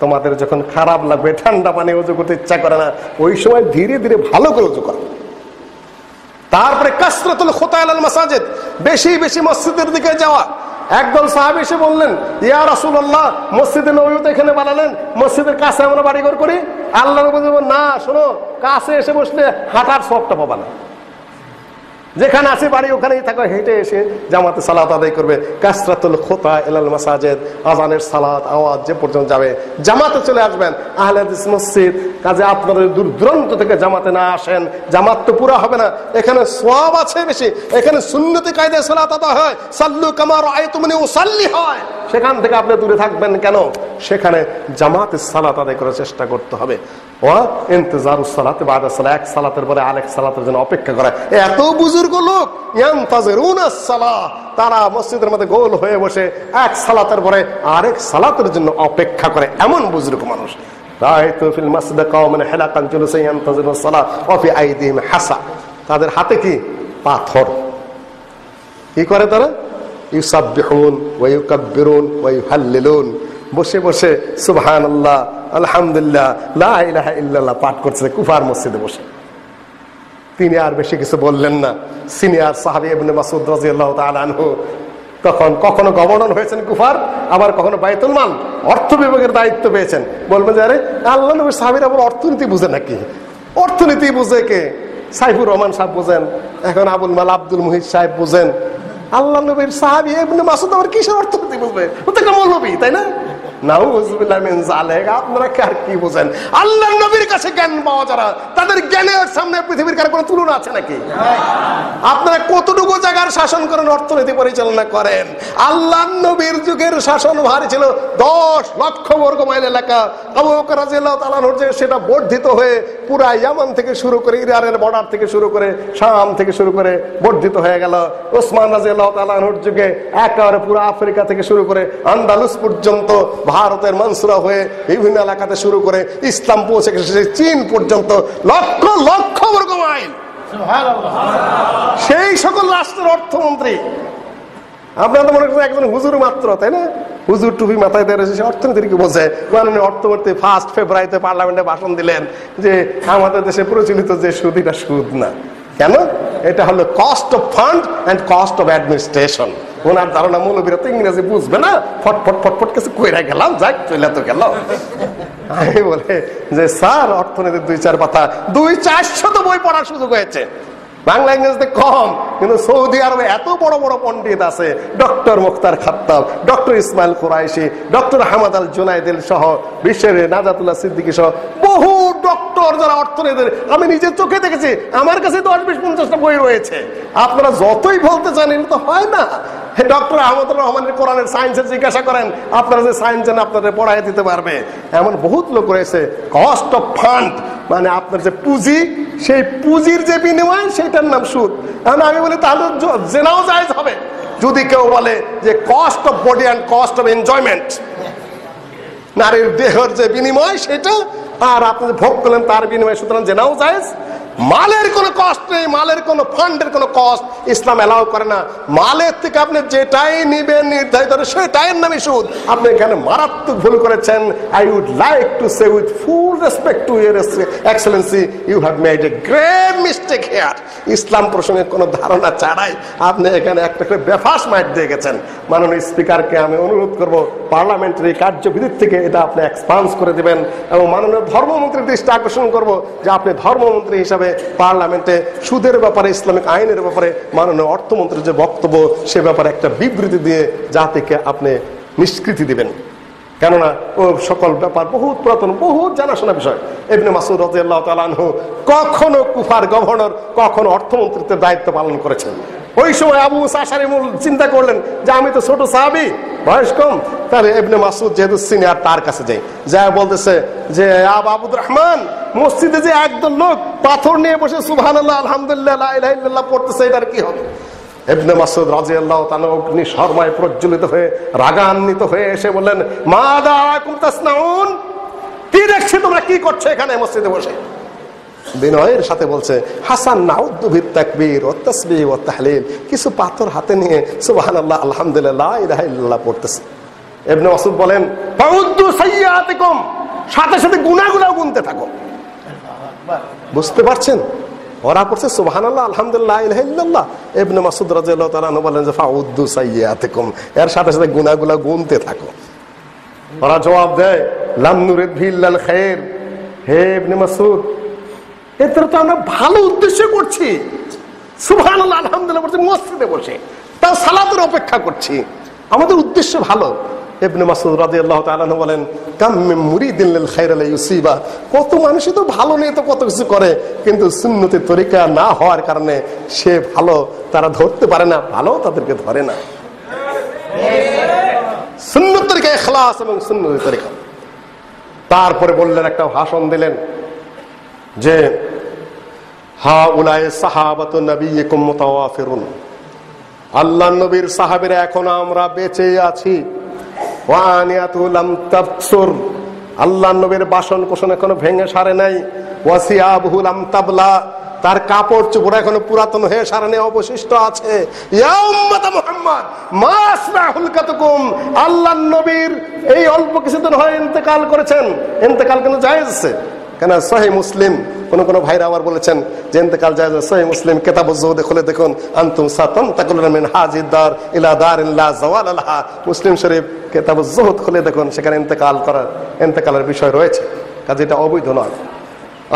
তোমাদের যখন খারাপ লাগবে, ঠান্ডা পানি ওযু করতে ইচ্ছা করে না, ওই সময় ধীরে ধীরে ভালো করে ওযু করো। তারপরে কাসরাতুল খুতা আলাল মাসাজিদ, বেশি বেশি মসজিদের দিকে যাওয়া। একদল সাহাবী এসে বললেন, ইয়া রাসূলুল্লাহ, মসজিদে নববী তো এখানে বানালেন, মসজিদের কাছে আমরা বাড়িঘর করি। আল্লাহ নবী বললেন, না শোনো, কাছে এসে বসলে হাঁটার সবটা পাবা না, যেখানে আছে বাড়ি ওখানেই থাকো, হেঁটে এসে জামাতে সালাত আদায় করবে। কাসরাতুল খুতা ইলাল মাসাজিদ, আযানের সালাত আওয়াজ যে পর্যন্ত যাবে জামাতে চলে আসবেন। আহলে হাদিস মসজিদ, কাজে আপনারা দূর দূরান্ত থেকে জামাতে না আসেন, জামাত তো পুরা হবে না। এখানে সওয়াব আছে বেশি, এখানে সুন্নতি কায়দায় সালাত আদায় হয়, সাল্লু কামা রাআইতুমুনি উসাল্লি হয়। সেখান থেকে আপনি দূরে থাকবেন কেন? সেখানে জামাতে সালাত আদায় করার চেষ্টা করতে হবে। ওয়া ইন্তিজারুস সালাতে বা'দাস সালাহ, এক সালাতের পরে আরেক সালাতের জন্য অপেক্ষা করা। এত বুজুর্গ লোক, ইয়ানতাজিরুনাস সালাহ, তারা মসজিদের মধ্যে গোল হয়ে বসে এক সালাতের পরে আরেক সালাতের জন্য অপেক্ষা করে, এমন বুজুর্গ মানুষ। রাআইতু ফিল মাসজিদে কওমান হিলাকান জুলুসান ইয়ানতাজিরুনাস সালাহ ওয়া ফি আইদিহিম হাসা, তাদের হাতে কি? পাথর। কি করে তারা? ইউসাব্বিহুন ওয়া ইউকাব্বিরুন ওয়া ইউহাল্লিলুন, বসে বসে সুবহানাল্লাহ আলহামদুলিল্লাহ লা ইলাহা ইল্লাল্লাহ পাঠ করছে কুফার মসজিদে বসে। তিনি আর বেশি কিছু বললেন না। সিনিয়র সাহাবী ইবনে মাসউদ রাদিয়াল্লাহু তাআলা আনহু তখন কখনো গভর্নর হয়েছেন কুফার, আবার কখনো বাইতুল মাল অর্থ বিভাগের দায়িত্ব পেয়েছেন। বলবেন যে আরে আল্লাহ নবীর সাহাবীরা আবার অর্থনীতি বুঝে নাকি? অর্থনীতি বুঝে কে? সাইফুর রহমান সাহেব বুঝেন, এখন আবুল মাল আব্দুল মুহিত সাহেব বুঝেন। আল্লাহ নবীর সাহাবী ইবনে মাসউদ আবার কিসের অর্থনীতি বুঝবে? ও তো একটা মৌলবী, তাই না? নাউযুবিল্লাহি মিন যালিক। আপনারা কার কি বোঝেন? আল্লাহর নবীর কাছে জ্ঞান পাওয়া যারা, তাদের জ্ঞানের সামনে পৃথিবীর কার কোনো তুলনা আছে নাকি? আপনারা কতটুকু জায়গার শাসন করেন, অর্থনীতি পরিচালনা করেন? আল্লাহর নবীর যুগের শাসন ভারী ছিল 10 লক্ষ বর্গ মাইল এলাকা। আবু বকর রাদিয়াল্লাহু তাআলা আনহু যে সেটা বর্ধিত হয়ে পুরা ইয়ামান থেকে শুরু করে ইরানের বর্ডার থেকে শুরু করে শাম থেকে শুরু করে বর্ধিত হয়ে গেল। ওসমান রাদিয়াল্লাহু তাআলা আনহুর যুগে একেবারে পুরো আফ্রিকা থেকে শুরু করে আন্দালুস পর্যন্ত, ভারতের মানসুরা হয়ে বিভিন্ন এলাকাতে শুরু করে ইসলাম পৌঁছে গেছে চীন পর্যন্ত, লক্ষ লক্ষ বর্গ মাইল। সেই সকল রাষ্ট্রের অর্থমন্ত্রী। আপনারা তো মনে করছেন একজন হুজুর মাত্র, তাই না? হুজুর টুপি মাথায় দিয়ে রয়েছে, অর্থনীতি কি বোঝে? মাননীয় অর্থমন্ত্রী 1 ফেব্রুয়ারিতে পার্লামেন্টে ভাষণ দিলেন যে আমাদের দেশে প্রচলিত যে সুদ, এটা সুদ না। কেন? এটা হলো cost of fund and cost of administration. ওনার ধারণা মৌলবীরা তো ইংরেজি বুঝবে না, ফটফট ফটফট কিছু কইরা গেলাম, যাক চলে তো গেল। আমি বলে যে স্যার, অর্থনীতির 2-4 পাতা 200-400 বই পড়ার সুযোগ হয়েছে। বাংলা ইংরেজিতে কম, কিন্তু সৌদি আরবে এত বড় বড় পণ্ডিত আছে, doctor Mukhtar Khattab, doctor Ismail Qureshi, doctor Hamad Al Junaidil সহ, বিশ্বের নাজাতুল্লাহ সিদ্দিকী সহ বহু ডক্টর যারা অর্থনীতির, আমি নিজের চোখে দেখেছি। আমার কাছে 10-20-50টা বই রয়েছে। আপনারা যতই বলতে চান, এটা তো হয় না। ডক্টর আহমদুর রহমানের কোরআনের সায়েন্সের জিজ্ঞাসা করেন, আপনারা যে সায়েন্স জানেন আপনাদের পড়াই দিতে পারবে। এমন বহুত লোক রয়েছে। কস্ট অফ ফান্ড মানে আপনার যে পুঁজি, সেই পুঁজির যে বিনিময়, সেটার নাম সুদ। এখন আমি বলি তাহলে জেনাও জায়েজ হবে যদি কেউ বলে যে cost of body and cost of enjoyment, নারীর দেহের যে বিনিময় সেটা, আর আপনি ভোগ করলেন তার বিনিময়, সুতরাং জেনাও জায়েজ। মালের কোনো কষ্ট নেই, মালের কোনো ফান্ডের কোনো কস্ট ইসলাম এলাও করে না। মালের থেকে আপনি যেটাই নিবেন নির্ধারিত সেটাই নামে সুদ। আপনি এখানে মারাত্মক ভুল করেছেন। I would like to say with full respect to your excellency, you have made a great mistake here. ইসলাম প্রসঙ্গে কোনো ধারণা ছাড়াই আপনি এখানে একটা করে বেফাস মাইট দিয়ে গেছেন। মাননীয় স্পিকারকে আমি অনুরোধ করব, পার্লামেন্টারি কার্যবিধির থেকে এটা আপনি এক্সপান্স করে দিবেন, এবং মাননীয় ধর্মমন্ত্রীর দৃষ্টি আকর্ষণ করব যে আপনি ধর্মমন্ত্রী হিসাবে পার্লামেন্টে সুদের ব্যাপারে, ইসলামিক আইনের ব্যাপারে মাননীয় অর্থমন্ত্রীর যে বক্তব্য, সে ব্যাপারে একটা বিবৃতি দিয়ে জাতিকে আপনি নিষ্কৃতি দিবেন। কেননা ও সকল ব্যাপার বহুত পুরাতন, বহুত জানাশোনা বিষয়। ইবনে মাসউদ রাদিয়াল্লাহু তাআলা আনহু কখনো কুফার গভর্নর, কখনো অর্থমন্ত্রীত্বের দায়িত্ব পালন করেছেন। ওই সময় আবু মুসা আশআরী চিন্তা করলেন যে আমি তো ছোট সাহাবী, বয়স কম, তাহলে ইবনে মাসউদ যেহেতু সিনিয়র, তার কাছে যাই। যা বলতেছে যে আবুর রহমান, মসজিদে যে একদল লোক পাথর নিয়ে বসে সুবহানাল্লাহ আলহামদুলিল্লাহ লা ইলাহা ইল্লাল্লাহ পড়তেছে, এটার কি হবে? ইবনে মাসউদ রাদিয়াল্লাহু তাআলা অগ্নি শর্মায় প্রজ্বলিত হয়ে রাগান্বিত হয়ে এসে বললেন, মাযা কুম তাসনাউন, কি দেখছো তোমরা, কি করছো এখানে মসজিদে বসে? বিনয়ের সাথে বলছে, হাসান নাউদ্দু বিত তাকবীর ওয়াত তাসবিহ ওয়াত তাহলিল, কিছু পাথর হাতে নিয়ে সুবহানাল্লাহ আলহামদুলিল্লাহ লা ইলাহা ইল্লাল্লাহ পড়তেছে। ইবনে মাসউদ বলেন, ফাউদ্দু সাইয়্যাতিকুম, সাথে সাথে গুনাহগুলো গুনতে থাকো। বুঝতে পারছেন? ওরা পড়ছে সুবহানাল্লাহ আলহামদুলিল্লাহ লা ইলাহা ইল্লাল্লাহ। ইবনে মাসউদ রাদিয়াল্লাহু তাআলা আনহু বলেন যে ফাউদ্দু সাইয়্যাতিকুম, এর সাথে সাথে গুনাহগুলো গুনতে থাকো। ওরা জবাব দেয়, লাম নুরিদ বিল্লাল খায়র, হে ইবনে মাসউদ, এতে তো আমরা ভালো উদ্দেশ্য করছি, সুবহানাল্লাহ আলহামদুলিল্লাহ বলছি মসজিদে বসে, তাও সালাতের অপেক্ষা করছি, আমাদের উদ্দেশ্য ভালো। ইবনে মাসউদ রাদিয়াল্লাহু তাআলা আনহু বলেন, কাম মিন মুরিদিন লিল খায়র লা ইউসিবা, কত মানুষই তো ভালো নিয়ে তো কত কিছু করে, কিন্তু সুন্নতের তরিকা না হওয়ার কারণে সে ভালো তারা ধরতে পারে না, ভালো তাদেরকে ধরে না। সুন্নত তরিকা ইখলাস এবং সুন্নতের তরিকা। তারপরে বললেন, একটা ভাষণ দিলেন যে হা উলাই সাহাবাতু নবিয়্যিকুম মুতাওয়াফিরুন, আল্লাহর নবীর সাহাবীরা এখনো আমরা বেঁচে আছি। ওয়ানিয়াতু লাম তাবসুর, আল্লাহর নবীর বাসন কোষণ এখনো ভেঙে সারে নাই। ওয়াসিয়াবহু লাম তাবলা, তার কাপড় চোপড় এখনো পুরাতন হয়ে সারানে অবশিষ্ট আছে। ইয়া উম্মত মুহাম্মদ মা আসরাহুল কাতুকুম, আল্লাহর নবীর এই অল্প কিছুদিন হয়ে ইন্তেকাল করেছেন, ইন্তেকাল কিন্তু জায়েজ আছে। কেন? সহিহ মুসলিম, কোন কোন ভাইরা আবার বলেছেন যে ইন্তেকাল জায়েজ। সহিহ মুসলিম কিতাবুজ যুহুদে খুলে দেখুন, আনতুম সাতানতাকুলুনা মিন হাযিদ দার ইলা দারিন লা যাওয়াল লাহা। মুসলিম শরীফ কিতাবুজ যুহুদ খুলে দেখুন, সেখানে ইন্তেকালের বিষয় রয়েছে, কাজে এটা অবৈধ নয়।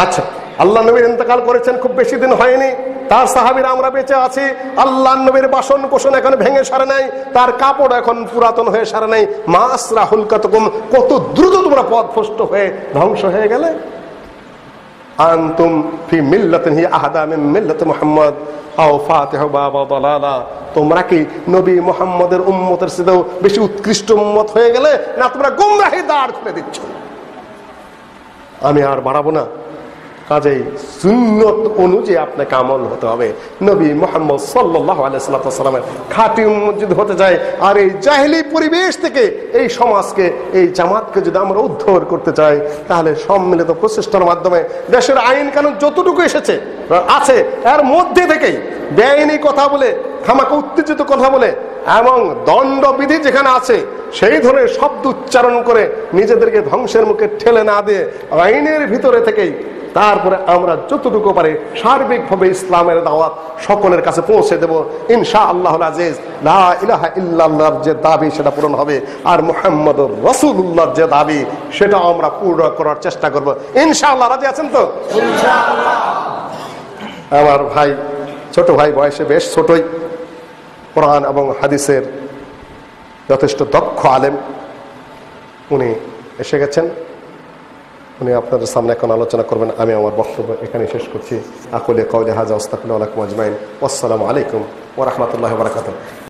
আচ্ছা, আল্লাহ নবী ইন্তেকাল করেছেন, খুব বেশি দিন হয়নি। তার সাহাবীরা আমরা বেঁচে আছি, আল্লাহর নবীর বাসন কোষণ এখন ভেঙে সারে নাই, তার কাপড় এখন পুরাতন হয়ে সারে নাই। মাসরা হুলকাতুকুম, কত দ্রুত তোমরা পথভ্রষ্ট হয়ে ধ্বংস হয়ে গেলে। আনতুম ফি মিল্লাতিন হি আহাদা মিন মিল্লাতি মুহাম্মদ আও ফাতিহু বাবা দালালা, তোমরা কি নবী মুহাম্মদের উম্মতের চেয়েও বেশি উৎকৃষ্ট উম্মত হয়ে গেলে, না তোমরা গোমরাহি দ্বার খুলে দিচ্ছ? আমি আর বাড়াবো না, কাজেই সুন্নত অনুযায়ী আপনাকে আমল হতে হবে। নবী মুহাম্মদ সাল্লাল্লাহু আলাইহি ওয়াসাল্লামের খাঁটি উম্মত যদি হতে যায়, আর এই জাহেলি পরিবেশ থেকে এই সমাজকে, এই জামাতকে যদি আমরা উদ্ধার করতে চাই, তাহলে সম্মিলিত প্রচেষ্টার মাধ্যমে দেশের আইন কানুন যতটুকু এসেছে আছে, এর মধ্যে থেকেই বেআইনি কথা বলে, খামাকা উত্তেজিত কথা বলে এবং দণ্ডবিধি যেখানে আছে সেই ধরনের শব্দ উচ্চারণ করে নিজেদেরকে ধ্বংসের মুখে ঠেলে না দিয়ে আইনের ভিতরে থেকেই তারপরে আমরা যতটুকু পারি সার্বিকভাবে ইসলামের দাওয়াত সকলের কাছে পৌঁছে দেব ইনশাআল্লাহুল আজিজ। লা ইলাহা ইল্লাল্লাহর যে দাবি সেটা পূরণ হবে, আর মুহাম্মদুর রাসূলুল্লাহর যে দাবি সেটা আমরা পূর্ণ করার চেষ্টা করব ইনশাআল্লাহ। রাজি আছেন তো? ইনশাআল্লাহ। আমার ভাই, ছোট ভাই, বয়সে বেশ ছোটই, কোরআন এবং হাদিসের যথেষ্ট দক্ষ আলেম, উনি এসে গেছেন। উনি আপনাদের সামনে এখন আলোচনা করবেন। আমি আমার বক্তব্য এখানে শেষ করছি। আকুলি কওলি হাযা আস্তাগফিরুল্লাহ লাকুম আজমাইন। আসসালামু আলাইকুম ওয়া রাহমাতুল্লাহি ওয়া বারাকাতুহু।